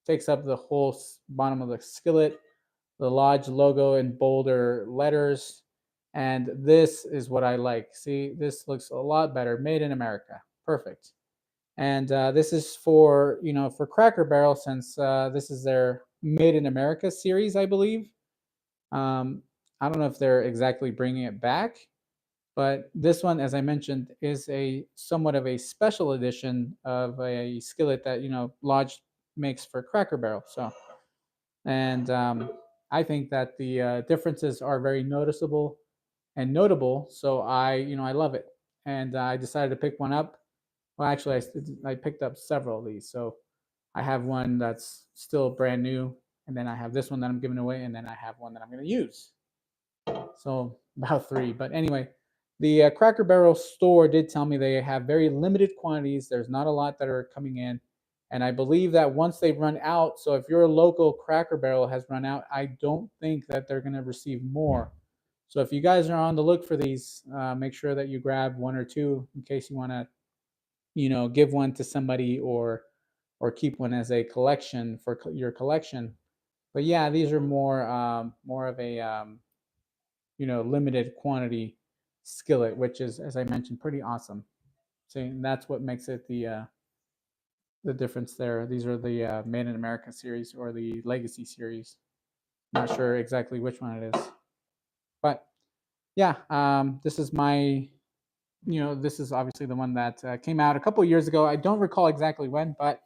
A: takes up the whole bottom of the skillet. The Lodge logo in bolder letters, and this is what I like. See, this looks a lot better. Made in America, perfect. And this is for for Cracker Barrel, since this is their Made in America series, I believe. Um, I don't know if they're exactly bringing it back, but this one, as I mentioned, is a somewhat of a special edition of a skillet that Lodge makes for Cracker Barrel. So, and I think that the differences are very noticeable and notable. So I love it, and I decided to pick one up. Well, actually, I picked up several of these. So I have one that's still brand new, and then I have this one that I'm giving away, and then I have one that I'm going to use. So about three. But anyway, the Cracker Barrel store did tell me they have very limited quantities. There's not a lot that are coming in. And I believe that once they run out, so if your local Cracker Barrel has run out, I don't think that they're going to receive more. So if you guys are on the look for these, make sure that you grab one or two in case you want to, give one to somebody, or keep one as a collection for your collection. But yeah, these are more of a limited quantity skillet, which is, as I mentioned, pretty awesome. So and that's what makes it the difference there. These are the Made in America series or the Legacy series. Not sure exactly which one it is, but yeah, this is my, this is obviously the one that came out a couple years ago. I don't recall exactly when, but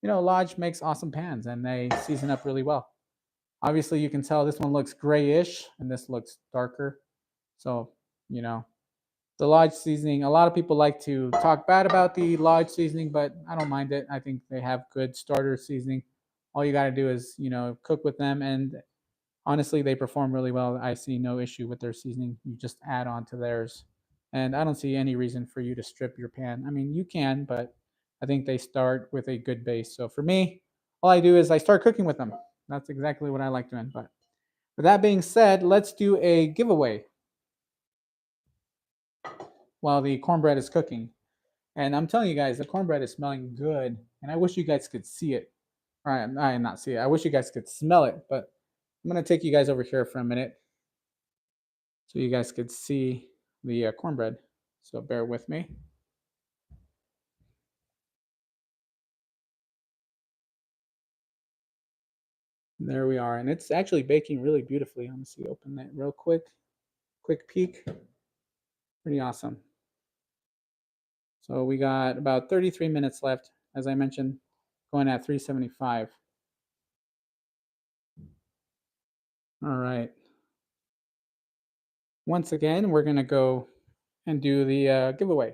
A: Lodge makes awesome pans and they season up really well. Obviously, you can tell this one looks grayish and this looks darker. So, the Lodge seasoning, a lot of people like to talk bad about the Lodge seasoning, but I don't mind it. I think they have good starter seasoning. All you got to do is, cook with them. And honestly, they perform really well. I see no issue with their seasoning. You just add on to theirs. And I don't see any reason for you to strip your pan. I mean, you can, but I think they start with a good base. So for me, all I do is I start cooking with them. That's exactly what I like doing. But with that being said, let's do a giveaway while the cornbread is cooking. And I'm telling you guys, the cornbread is smelling good. And I wish you guys could see it. All right, I not see it. I wish you guys could smell it, but I'm going to take you guys over here for a minute so you guys could see the cornbread. So bear with me. There we are. And it's actually baking really beautifully. Let me see, open that real quick. Quick peek. Pretty awesome. So we got about 33 minutes left, as I mentioned, going at 375. All right. Once again, we're going to go and do the giveaway.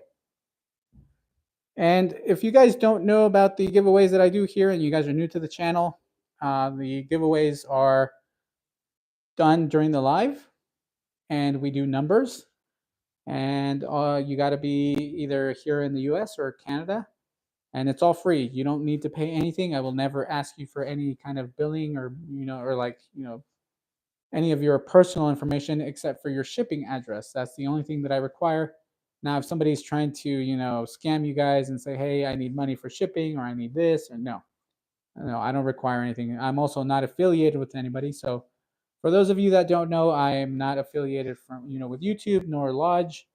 A: And if you guys don't know about the giveaways that I do here and you guys are new to the channel, the giveaways are done during the live and we do numbers. And you got to be either here in the US or Canada. And it's all free. You don't need to pay anything. I will never ask you for any kind of billing or, or like, any of your personal information except for your shipping address. That's the only thing that I require. Now, if somebody's trying to, scam you guys and say, hey, I need money for shipping or I need this, or no, I don't require anything. I'm also not affiliated with anybody. So for those of you that don't know, I am not affiliated with YouTube nor Lodge.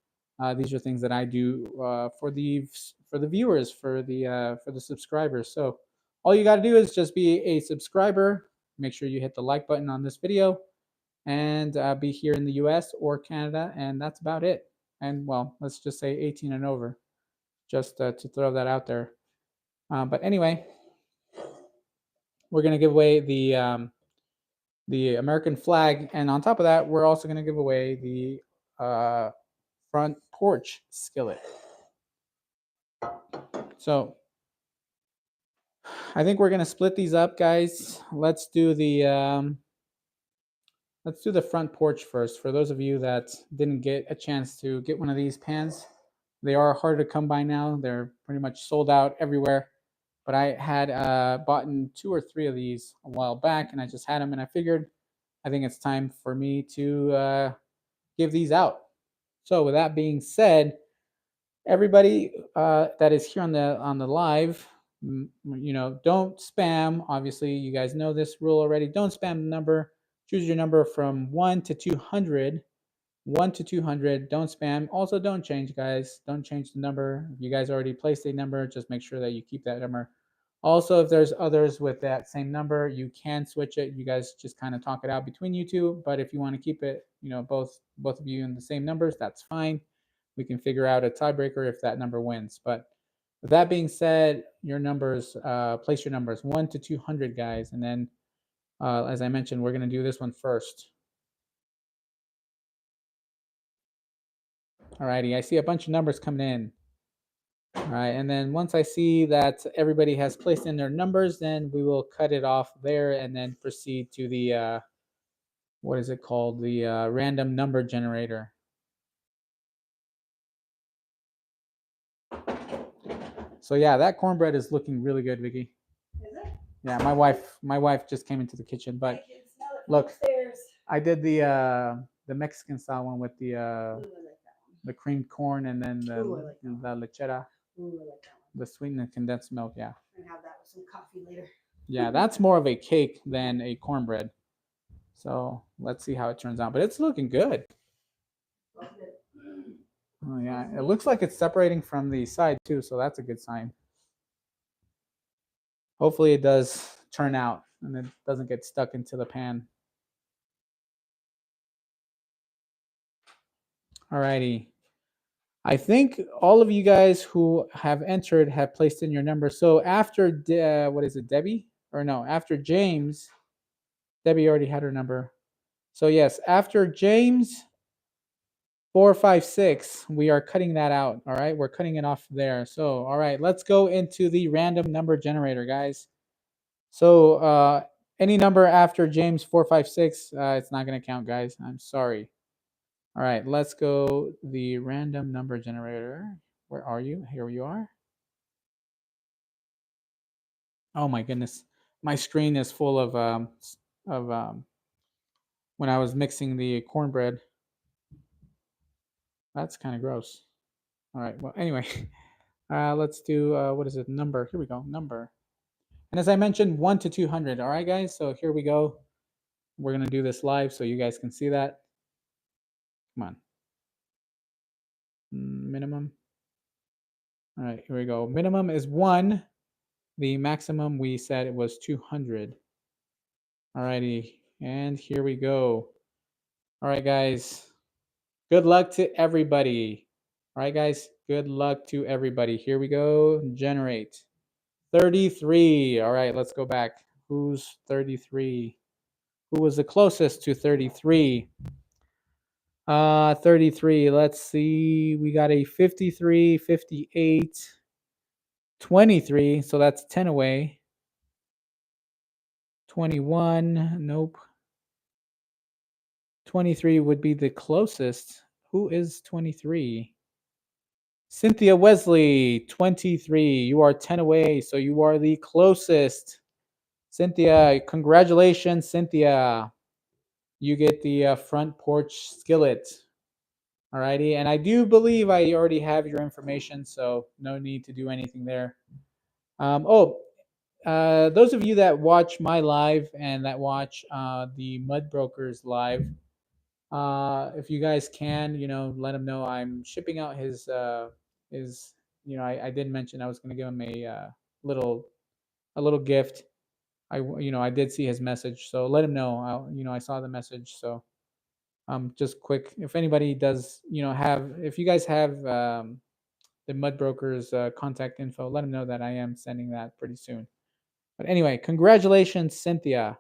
A: These are things that I do for the viewers, for the subscribers. So all you got to do is just be a subscriber. Make sure you hit the like button on this video and be here in the US or Canada, and that's about it. And well, let's just say 18 and over, just to throw that out there. But anyway, we're going to give away the American flag, and on top of that, we're also going to give away the front porch skillet. So I think we're going to split these up, guys. Let's do the front porch first. For those of you that didn't get a chance to get one of these pans, they are hard to come by now. They're pretty much sold out everywhere. But I had bought 2 or 3 of these a while back, and I just had them, and I figured I think it's time for me to give these out. So with that being said, everybody that is here on the live, don't spam. Obviously, you guys know this rule already. Don't spam the number. Choose your number from 1 to 200. 1 to 200. Don't spam. Also, don't change, guys. Don't change the number. If you guys already placed a number, just make sure that you keep that number. Also, if there's others with that same number, you can switch it. You guys just kind of talk it out between you two. But if you want to keep it, both of you in the same numbers, that's fine. We can figure out a tiebreaker if that number wins. But with that being said, your numbers, place your numbers 1 to 200, guys. And then, as I mentioned, we're going to do this one first. Alrighty, I see a bunch of numbers coming in. All right, and then once I see that everybody has placed in their numbers, then we will cut it off there and then proceed to the, what is it called? The random number generator. So yeah, that cornbread is looking really good, Vicky. Is it? Yeah, my wife just came into the kitchen, but look, I did the Mexican style one with the creamed corn and then the lechera. Ooh, I like that one. The sweetened condensed milk, yeah. And have that with some coffee later. Yeah, that's more of a cake than a cornbread. So let's see how it turns out. But it's looking good. Oh yeah, it looks like it's separating from the side too, so that's a good sign. Hopefully it does turn out and it doesn't get stuck into the pan. Alrighty. I think all of you guys who have entered have placed in your number. So after, what is it, Debbie? Or no, after James, Debbie already had her number. So yes, after James 456, we are cutting that out. All right, we're cutting it off there. So all right, let's go into the random number generator, guys. So Any number after James 456, it's not going to count, guys. I'm sorry. All right, let's go the random number generator. Where are you? Here you are. Oh my goodness, my screen is full of when I was mixing the cornbread. That's kind of gross. All right. Well, anyway, let's do what is it? Number. Here we go. Number. And as I mentioned, 1 to 200. All right, guys. So here we go. We're gonna do this live so you guys can see that. Come on. Minimum. All right. Here we go. Minimum is 1. The maximum we said it was 200. All righty. And here we go. All right, guys. Good luck to everybody. All right, guys. Good luck to everybody. Here we go. Generate. 33. All right, let's go back. Who's 33? Who was the closest to 33? 33. Let's see. We got a 53, 58, 23. So that's 10 away. 21. Nope. 23 would be the closest. Who is 23? Cynthia Wesley, 23. You are 10 away, so you are the closest. Cynthia, congratulations, Cynthia. You get the front porch skillet. Alrighty, and I do believe I already have your information, so no need to do anything there. Those of you that watch my live and that watch the Mud Brokers live, if you guys can, let him know I'm shipping out his. I did mention I was going to give him little a little gift. I did see his message, so let him know. I saw the message, so just quick. If anybody does, if you guys have the Mud Brokers contact info, let him know that I am sending that pretty soon. But anyway, congratulations, Cynthia.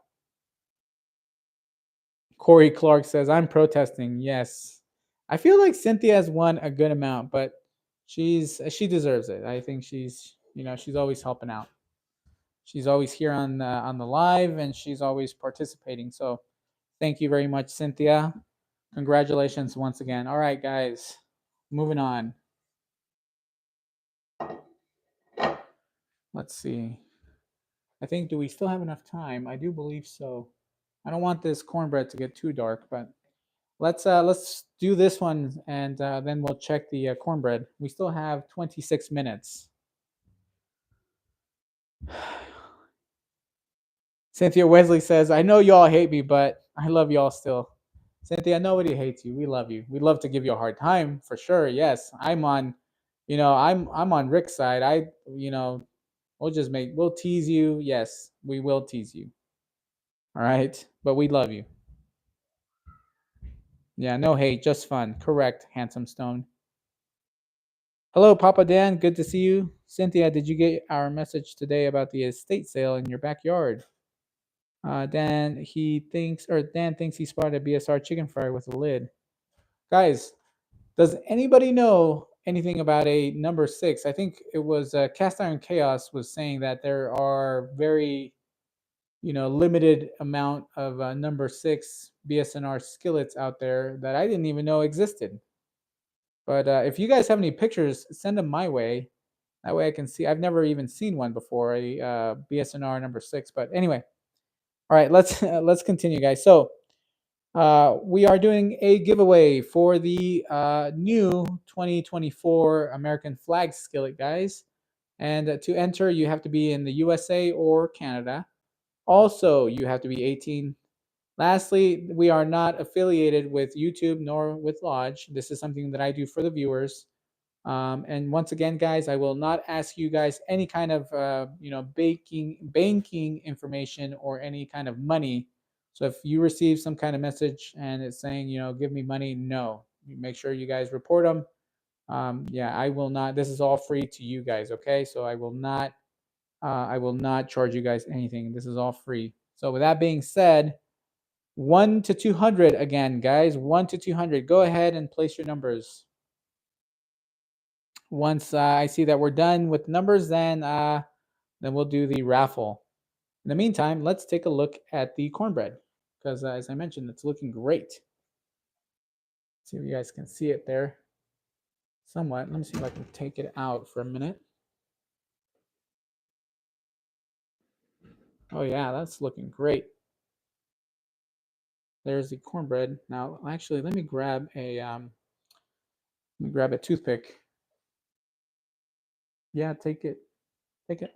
A: Corey Clark says, I'm protesting. Yes. I feel like Cynthia has won a good amount, but she deserves it. I think she's always helping out. She's always here on the live and she's always participating. So thank you very much, Cynthia. Congratulations once again. All right, guys. Moving on. Let's see. I think, do we still have enough time? I do believe so. I don't want this cornbread to get too dark, but let's do this one and then we'll check the cornbread. We still have 26 minutes. Cynthia Wesley says, I know y'all hate me, but I love y'all still. Cynthia, nobody hates you. We love you. We love to give you a hard time for sure. Yes, I'm on, I'm on Rick's side. We'll tease you. Yes, we will tease you. All right, but we love you. Yeah, no hate, just fun. Correct, Handsome Stone. Hello, Papa Dan. Good to see you. Cynthia, did you get our message today about the estate sale in your backyard? Dan thinks he spotted a BSR chicken fry with a lid. Guys, does anybody know anything about a number 6? I think it was Cast Iron Chaos was saying that there are very, limited amount of number 6 BSNR skillets out there that I didn't even know existed. But if you guys have any pictures, send them my way. That way I can see. I've never even seen one before, a BSNR number 6. But anyway, all right, let's continue, guys. So we are doing a giveaway for the new 2024 American flag skillet, guys. And to enter, you have to be in the USA or Canada. Also, you have to be 18. Lastly, we are not affiliated with YouTube nor with Lodge. This is something that I do for the viewers. And once again, guys, I will not ask you guys any kind of banking information or any kind of money. So if you receive some kind of message and it's saying, give me money, no. Make sure you guys report them. Yeah, I will not. This is all free to you guys, okay? So I will not charge you guys anything. This is all free. So with that being said, 1 to 200 again, guys. 1 to 200. Go ahead and place your numbers. Once I see that we're done with numbers, then we'll do the raffle. In the meantime, let's take a look at the cornbread because, as I mentioned, it's looking great. See if you guys can see it there somewhat. Let me see if I can take it out for a minute. Oh yeah, that's looking great. There's the cornbread. Now, actually, let me grab a toothpick. Yeah, take it. Take it.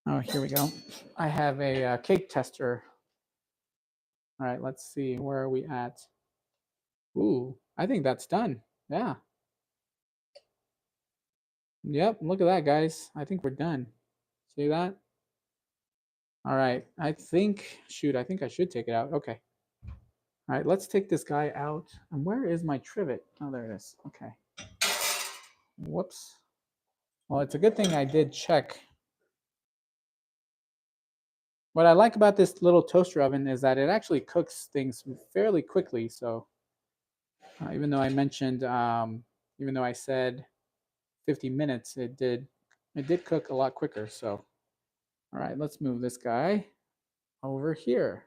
A: Oh, here we go. I have a cake tester. All right, let's see. Where are we at? Ooh, I think that's done. Yeah. Yep. Look at that, guys. I think we're done. See that? All right. I think, shoot, I think I should take it out. Okay. All right, let's take this guy out. And where is my trivet? Oh, there it is. Okay. Whoops. Well, it's a good thing I did check. What I like about this little toaster oven is that it actually cooks things fairly quickly. So even though I mentioned, even though I said 50 minutes, it did cook a lot quicker. So, all right, let's move this guy over here.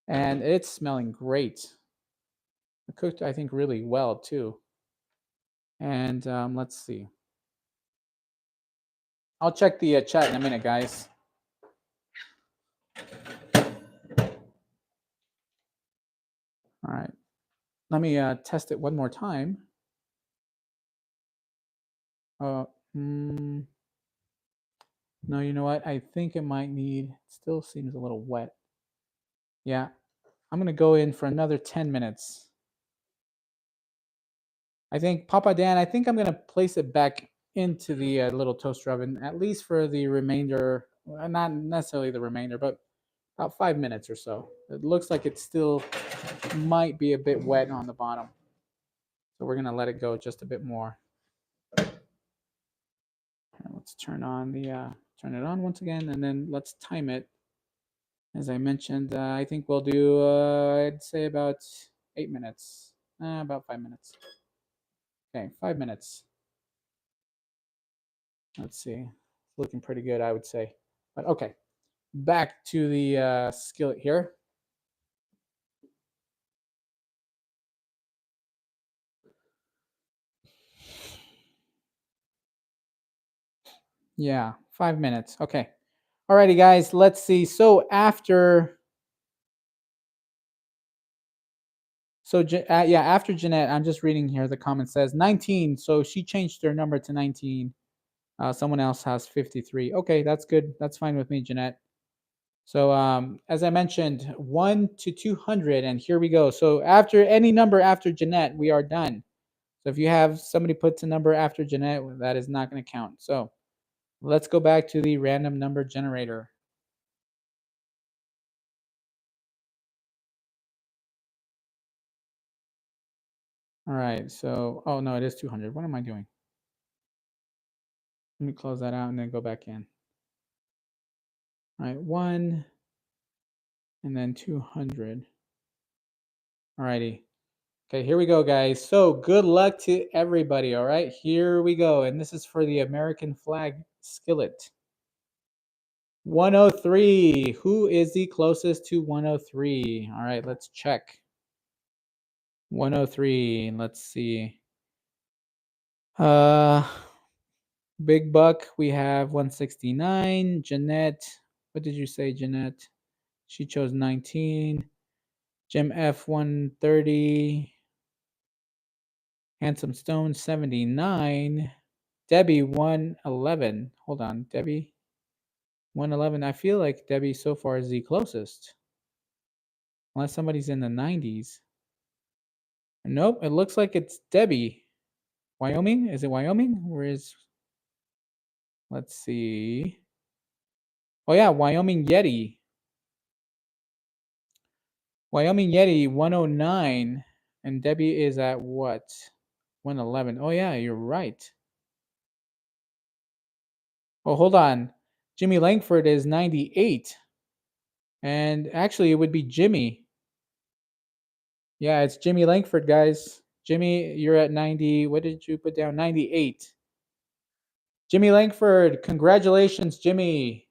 A: And it's smelling great. It cooked, I think, really well too. And let's see. I'll check the chat in a minute, guys. All right. Let me test it one more time. No, you know what? I think it might need, still seems a little wet. Yeah, I'm going to go in for another 10 minutes. I think, Papa Dan, I think I'm going to place it back into the little toaster oven, at least for the remainder, not necessarily the remainder, but about 5 minutes or so. It looks like it still might be a bit wet on the bottom. So we're going to let it go just a bit more. Let's turn on turn it on once again, and then let's time it. As I mentioned, I think we'll do, I'd say about 8 minutes, about 5 minutes. Okay, 5 minutes. Let's see. It's looking pretty good, I would say. But okay, back to the skillet here. Yeah, 5 minutes. Okay. Alrighty, guys, let's see. So after, yeah, after Jeanette, I'm just reading here. The comment says 19. So she changed her number to 19. Someone else has 53. Okay, that's good. That's fine with me, Jeanette. So as I mentioned, 1 to 200, and here we go. So after any number after Jeanette, we are done. So if you have somebody puts a number after Jeanette, that is not going to count. So let's go back to the random number generator. All right, so, oh no, it is 200. What am I doing? Let me close that out and then go back in. All right, 1 and then 200. All righty. Okay, here we go, guys. So good luck to everybody, all right? Here we go. And this is for the American flag skillet. 103. Who is the closest to 103? All right, let's check. 103. Let's see. Big Buck, we have 169. Jeanette, what did you say, Jeanette? She chose 19. Jim F 130. Handsome Stone 79. Debbie 111. Hold on, Debbie 111. I feel like Debbie so far is the closest. Unless somebody's in the 90s. Nope, it looks like it's Debbie. Wyoming? Is it Wyoming? Where is, let's see. Oh yeah, Wyoming Yeti. Wyoming Yeti 109. And Debbie is at what? 111. Oh yeah, you're right. Oh, hold on. Jimmy Langford is 98. And actually, it would be Jimmy. Yeah, it's Jimmy Langford, guys. Jimmy, you're at 90. What did you put down? 98. Jimmy Langford, congratulations, Jimmy.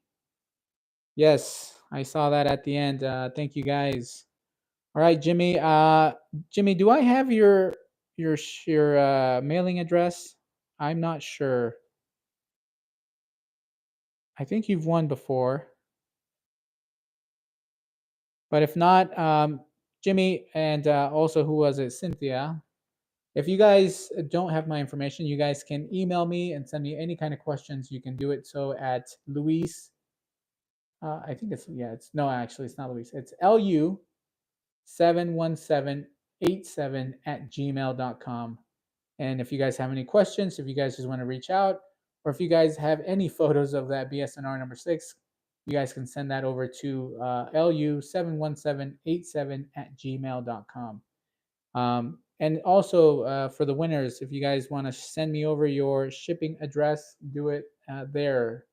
A: Yes, I saw that at the end. Thank you guys. All right, Jimmy. Jimmy, do I have your mailing address? I'm not sure. I think you've won before, but if not, Jimmy and also who was it? Cynthia. If you guys don't have my information, you guys can email me and send me any kind of questions. You can do it so at Luis. I think it's yeah. It's no, actually, it's not Luis. It's lu71787@gmail.com. And if you guys have any questions, if you guys just want to reach out, or if you guys have any photos of that BSNR number 6, you guys can send that over to lu71787@gmail.com. And also for the winners, if you guys want to send me over your shipping address, do it there.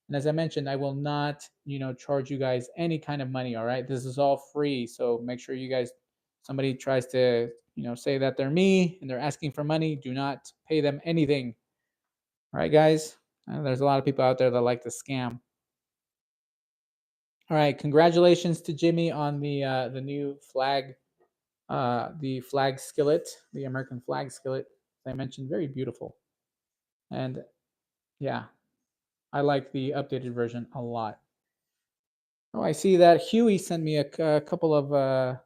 A: And as I mentioned, I will not, charge you guys any kind of money. All right, this is all free. So make sure you guys, somebody tries to, say that they're me and they're asking for money, do not pay them anything. All right, guys. There's a lot of people out there that like to scam. All right, congratulations to Jimmy on the new flag, the flag skillet, the American flag skillet. As I mentioned, very beautiful. And yeah, I like the updated version a lot. Oh, I see that Huey sent me a couple of, I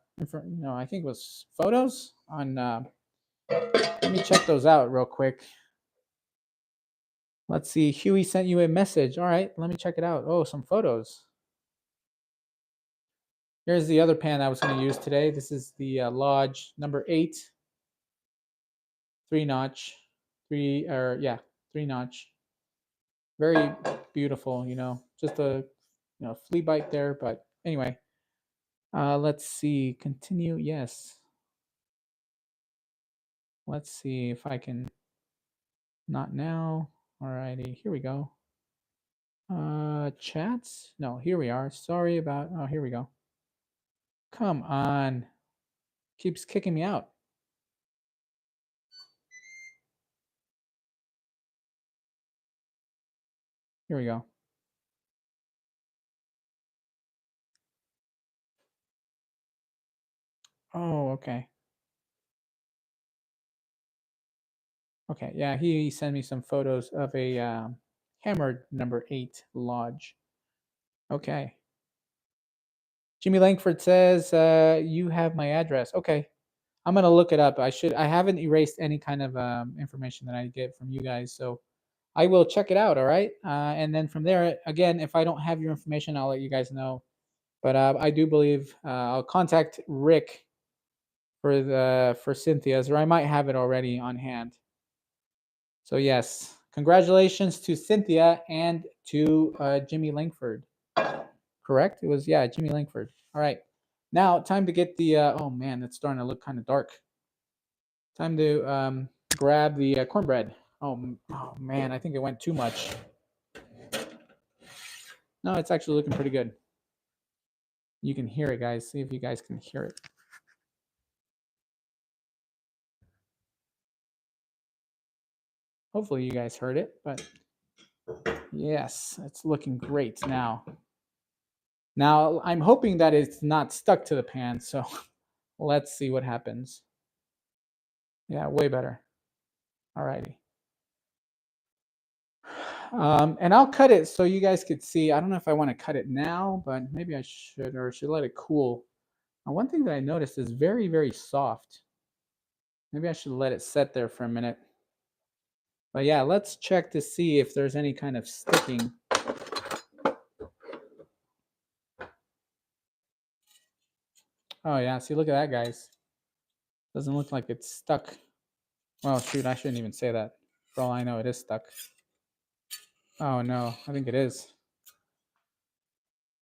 A: think it was photos on. Let me check those out real quick. Let's see. Huey sent you a message. All right, let me check it out. Oh, some photos. Here's the other pan I was going to use today. This is the Lodge number 8, 3-notch, 3-notch. Very beautiful, just a flea bite there, but anyway. Let's see. Continue. Yes. Let's see if I can. Not now. Alrighty. Here we go. Chats. No. Here we are. Sorry about. Oh, here we go. Come on. Keeps kicking me out. Here we go. Oh, okay. Okay. Yeah, he sent me some photos of a hammered number 8 Lodge. Okay. Jimmy Langford says, you have my address. Okay. I'm gonna look it up. I haven't erased any kind of information that I get from you guys, so I will check it out. All right, and then from there, again, if I don't have your information, I'll let you guys know. But I do believe I'll contact Rick for Cynthia's, or I might have it already on hand. So yes, congratulations to Cynthia and to Jimmy Langford. Correct? It was Jimmy Langford. All right, now time to get the. Oh man, it's starting to look kind of dark. Time to grab the cornbread. Oh man, I think it went too much. No, it's actually looking pretty good. You can hear it, guys. See if you guys can hear it. Hopefully you guys heard it, but yes, it's looking great now. Now, I'm hoping that it's not stuck to the pan, so let's see what happens. Yeah, way better. All righty. And I'll cut it so you guys could see. I don't know if I want to cut it now, but maybe I should, or should let it cool. Now, one thing that I noticed is very, very soft. Maybe I should let it set there for a minute. But yeah, let's check to see if there's any kind of sticking. Oh yeah, see, look at that, guys. Doesn't look like it's stuck. Well, shoot, I shouldn't even say that. For all I know, it is stuck. Oh no, I think it is.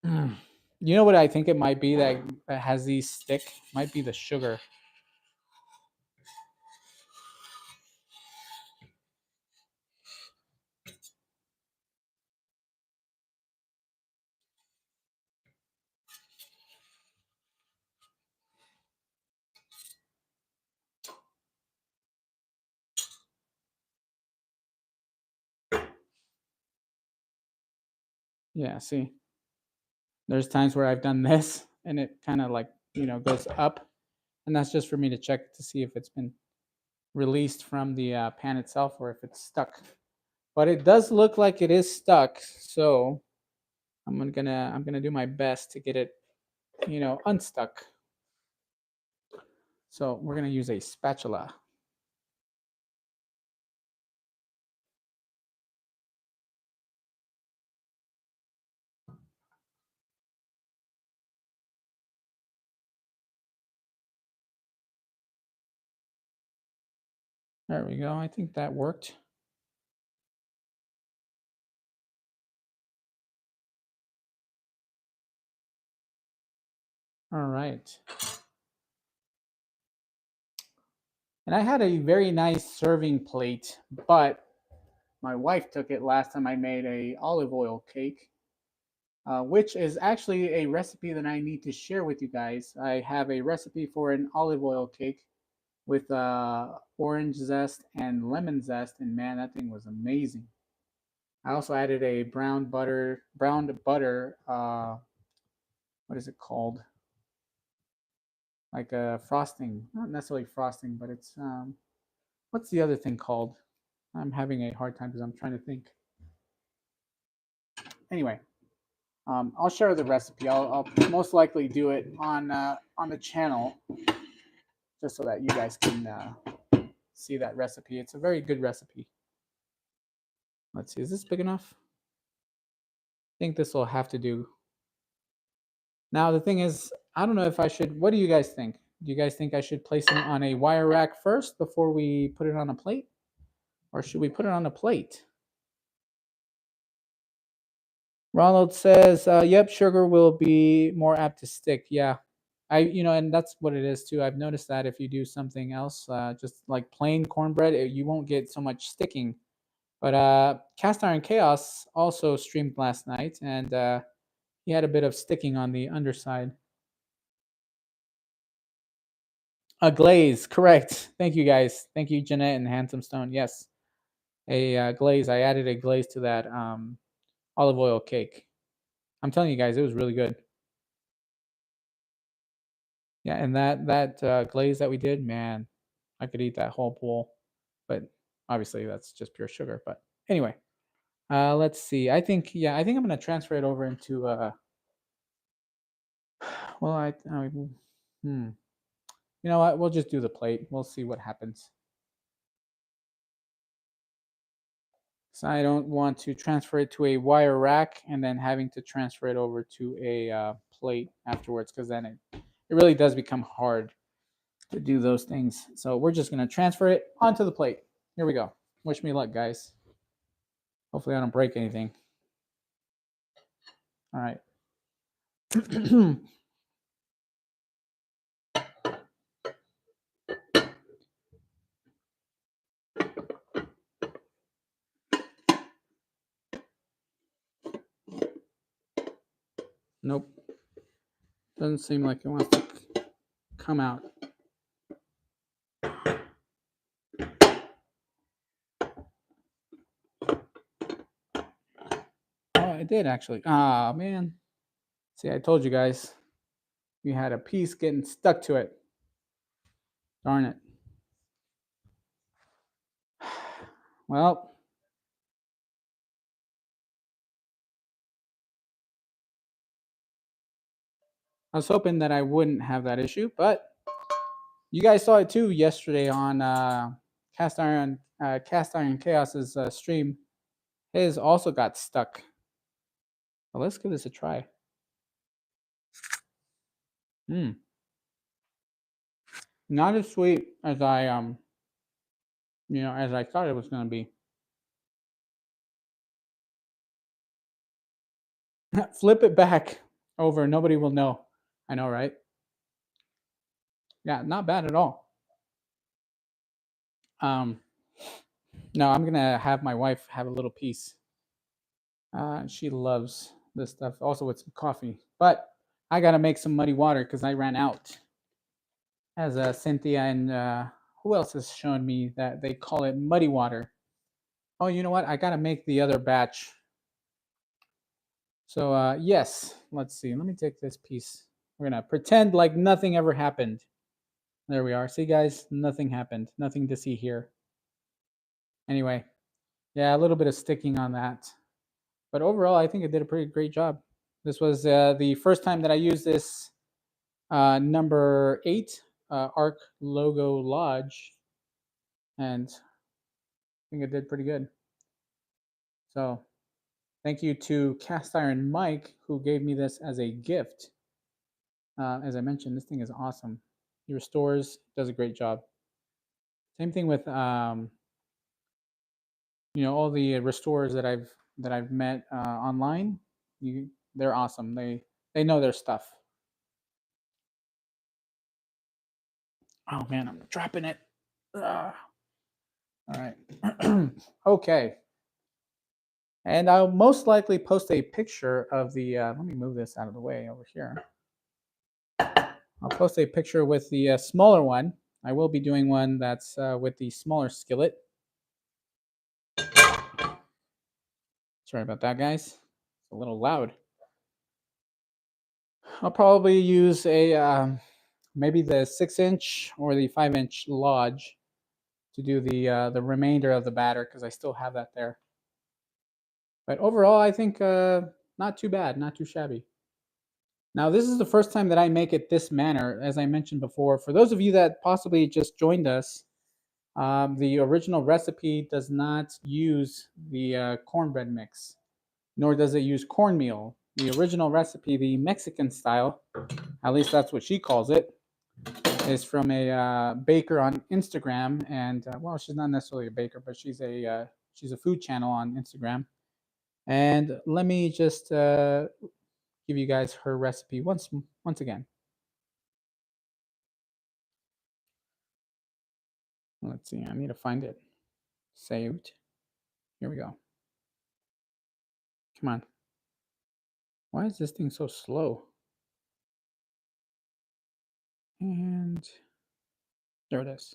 A: You know what I think it might be that has these stick? Might be the sugar. Yeah, see, there's times where I've done this and it kind of like, goes up. And that's just for me to check to see if it's been released from the pan itself or if it's stuck. But it does look like it is stuck. So I'm gonna do my best to get it, unstuck. So we're gonna use a spatula. There we go. I think that worked. All right. And I had a very nice serving plate, but my wife took it last time I made a olive oil cake, which is actually a recipe that I need to share with you guys. I have a recipe for an olive oil cake with orange zest and lemon zest, and man, that thing was amazing. I also added a browned butter. What is it called? Like a frosting, not necessarily frosting, but it's what's the other thing called? I'm having a hard time because I'm trying to think. Anyway, I'll share the recipe. I'll most likely do it on the channel just so that you guys can see that recipe. It's a very good recipe. Let's see, is this big enough? I think this will have to do. Now the thing is, I don't know if I should. What do you guys think? Do you guys think I should place it on a wire rack first before we put it on a plate, or should we put it on a plate? Ronald says, "Yep, sugar will be more apt to stick." Yeah, and that's what it is too. I've noticed that if you do something else, just like plain cornbread, you won't get so much sticking. But Cast Iron Chaos also streamed last night, and he had a bit of sticking on the underside. A glaze, correct. Thank you guys. Thank you, Jeanette and Handsome Stone. Yes, a glaze. I added a glaze to that olive oil cake. I'm telling you guys, it was really good. Yeah, and that glaze that we did, man, I could eat that whole bowl. But obviously, that's just pure sugar. But anyway, let's see. I think I'm gonna transfer it over into. Well, hmm. You know what? We'll just do the plate. We'll see what happens. So I don't want to transfer it to a wire rack and then having to transfer it over to a plate afterwards, because then it really does become hard to do those things. So we're just going to transfer it onto the plate. Here we go. Wish me luck, guys. Hopefully I don't break anything. All right. Nope. Doesn't seem like it wants to come out. Oh, it did actually. Ah, man. See, I told you guys. We had a piece getting stuck to it. Darn it. Well, I was hoping that I wouldn't have that issue, but you guys saw it too yesterday on Cast Iron Chaos's stream. His also got stuck. Well, let's give this a try. Mm. Not as sweet as as I thought it was going to be. Flip it back over. Nobody will know. I know, right? Yeah, not bad at all. Um, no, I'm gonna have my wife have a little piece. She loves this stuff. Also with some coffee, but I gotta make some muddy water because I ran out. As Cynthia and who else has shown me that they call it muddy water. Oh, you know what? I gotta make the other batch. So yes, let's see. Let me take this piece. We're gonna pretend like nothing ever happened. There we are. See, guys, nothing happened. Nothing to see here. Anyway, yeah, a little bit of sticking on that, but overall, I think it did a pretty great job. This was the first time that I used this number 8 Arc Logo Lodge, and I think it did pretty good. So thank you to Cast Iron Mike who gave me this as a gift. As I mentioned, this thing is awesome. He restores, does a great job. Same thing with all the restorers that I've met online. They're awesome. They know their stuff. Oh man, I'm dropping it. Ugh. All right. Okay. And I'll most likely post a picture of the. Let me move this out of the way over here. I'll post a picture with the smaller one. I will be doing one that's with the smaller skillet. Sorry about that, guys. It's a little loud. I'll probably use a maybe the 6-inch or the 5-inch Lodge to do the remainder of the batter because I still have that there. But overall, I think not too bad, not too shabby. Now, this is the first time that I make it this manner, as I mentioned before. For those of you that possibly just joined us, the original recipe does not use the cornbread mix, nor does it use cornmeal. The original recipe, the Mexican style, at least that's what she calls it, is from a baker on Instagram, and well, she's not necessarily a baker, but she's a food channel on Instagram. And let me just give you guys her recipe once again. Let's see. I need to find it. Saved. Here we go. Come on. Why is this thing so slow? And there it is.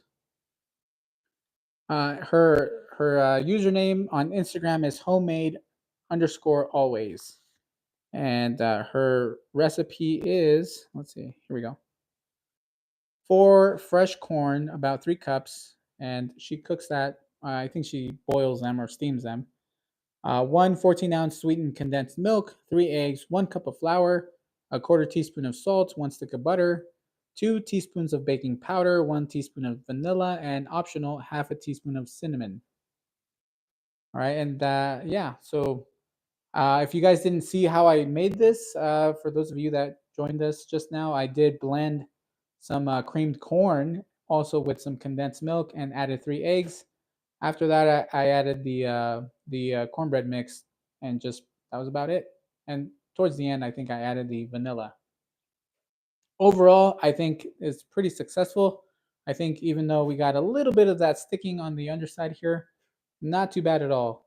A: Her username on Instagram is homemade_always, and her recipe is, let's see, here we go. 4 fresh corn, about 3 cups, and she cooks that. I think she boils them or steams them. 1 14-ounce sweetened condensed milk, 3 eggs, 1 cup of flour, a quarter teaspoon of salt, 1 stick of butter, 2 teaspoons of baking powder, 1 teaspoon of vanilla, and optional half a teaspoon of cinnamon. All right, and yeah, so if you guys didn't see how I made this, for those of you that joined us just now, I did blend some creamed corn also with some condensed milk and added 3 eggs. After that, I added the cornbread mix, and just that was about it. And towards the end, I think I added the vanilla. Overall, I think it's pretty successful. I think even though we got a little bit of that sticking on the underside here, not too bad at all.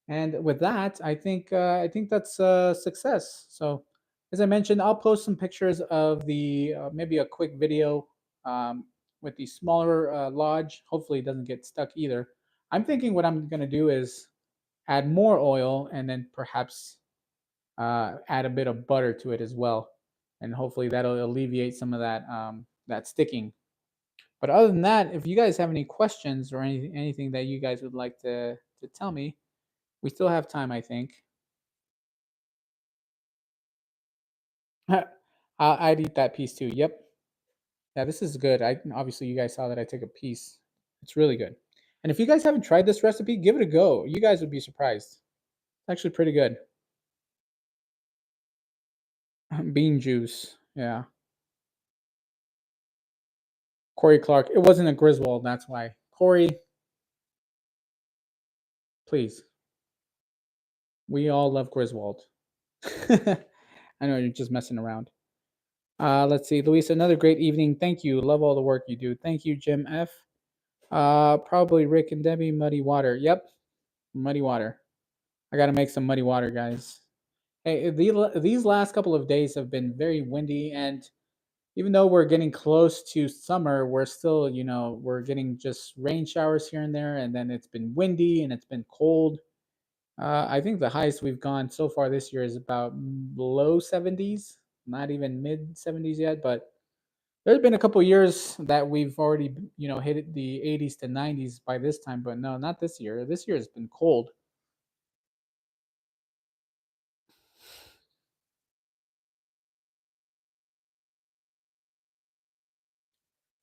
A: And with that, I think that's a success. So, as I mentioned, I'll post some pictures of the maybe a quick video um, with the smaller lodge. Hopefully, it doesn't get stuck either. I'm thinking what I'm going to do is add more oil and then perhaps add a bit of butter to it as well, and hopefully that'll alleviate some of that sticking. But other than that, if you guys have any questions or anything that you guys would like to tell me, we still have time, I think. I'd eat that piece too. Yep. Yeah, this is good. I obviously you guys saw that I took a piece. It's really good. And if you guys haven't tried this recipe, give it a go. You guys would be surprised. It's actually pretty good. Bean juice. Yeah. Corey Clark. It wasn't a Griswold. That's why. Corey, please. We all love Griswold. I know you're just messing around. Let's see, Luis. Another great evening. Thank you. Love all the work you do. Thank you, Jim F. Probably Rick and Debbie. Muddy water. Yep, muddy water. I got to make some muddy water, guys. Hey, these last couple of days have been very windy, and even though we're getting close to summer, we're still, we're getting just rain showers here and there, and then it's been windy and it's been cold. I think the highest we've gone so far this year is about low 70s, not even mid 70s yet. But there's been a couple years that we've already, hit the 80s to 90s by this time. But no, not this year. This year has been cold.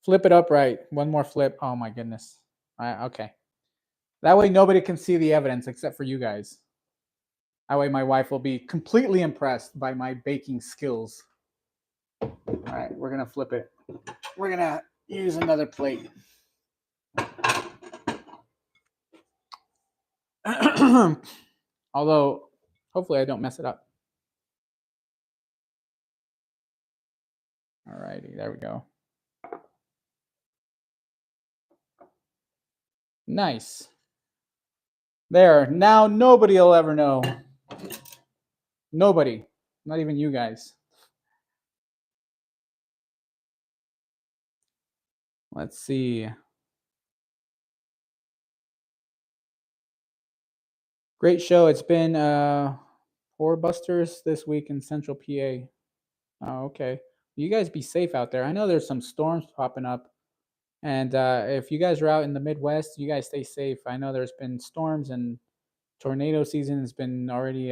A: Flip it upright. One more flip. Oh my goodness. Okay. That way nobody can see the evidence except for you guys. That way my wife will be completely impressed by my baking skills. All right, we're gonna flip it. We're gonna use another plate. Although, hopefully I don't mess it up. All righty, there we go. Nice. There. Now nobody will ever know. Nobody. Not even you guys. Let's see. Great show. It's been Poor Busters this week in Central PA. Oh, okay. You guys be safe out there. I know there's some storms popping up. And if you guys are out in the Midwest, you guys stay safe. I know there's been storms and tornado season has been already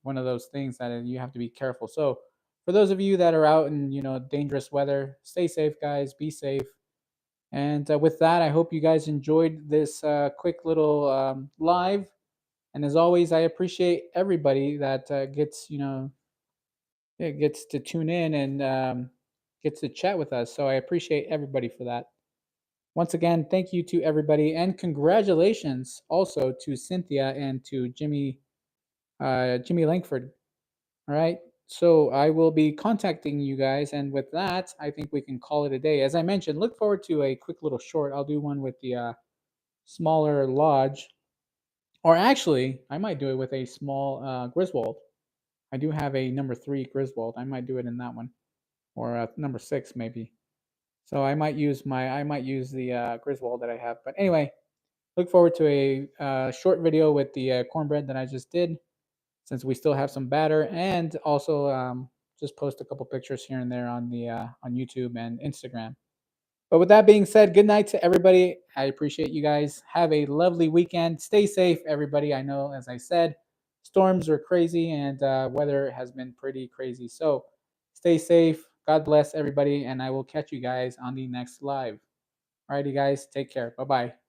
A: one of those things that you have to be careful. So for those of you that are out in dangerous weather, stay safe, guys. Be safe. And with that, I hope you guys enjoyed this quick little live. And as always, I appreciate everybody that gets to tune in and gets to chat with us. So I appreciate everybody for that. Once again, thank you to everybody, and congratulations also to Cynthia and to Jimmy Langford. All right. So I will be contacting you guys, and with that, I think we can call it a day. As I mentioned, look forward to a quick little short. I'll do one with the smaller lodge, or actually, I might do it with a small Griswold. I do have a number 3 Griswold. I might do it in that one, or number 6 maybe. So I might use the Griswold that I have. But anyway, look forward to a short video with the cornbread that I just did, since we still have some batter, and also just post a couple pictures here and there on the on YouTube and Instagram. But with that being said, good night to everybody. I appreciate you guys. Have a lovely weekend. Stay safe, everybody. I know, as I said, storms are crazy and weather has been pretty crazy. So stay safe. God bless everybody, and I will catch you guys on the next live. Alrighty, guys. Take care. Bye bye.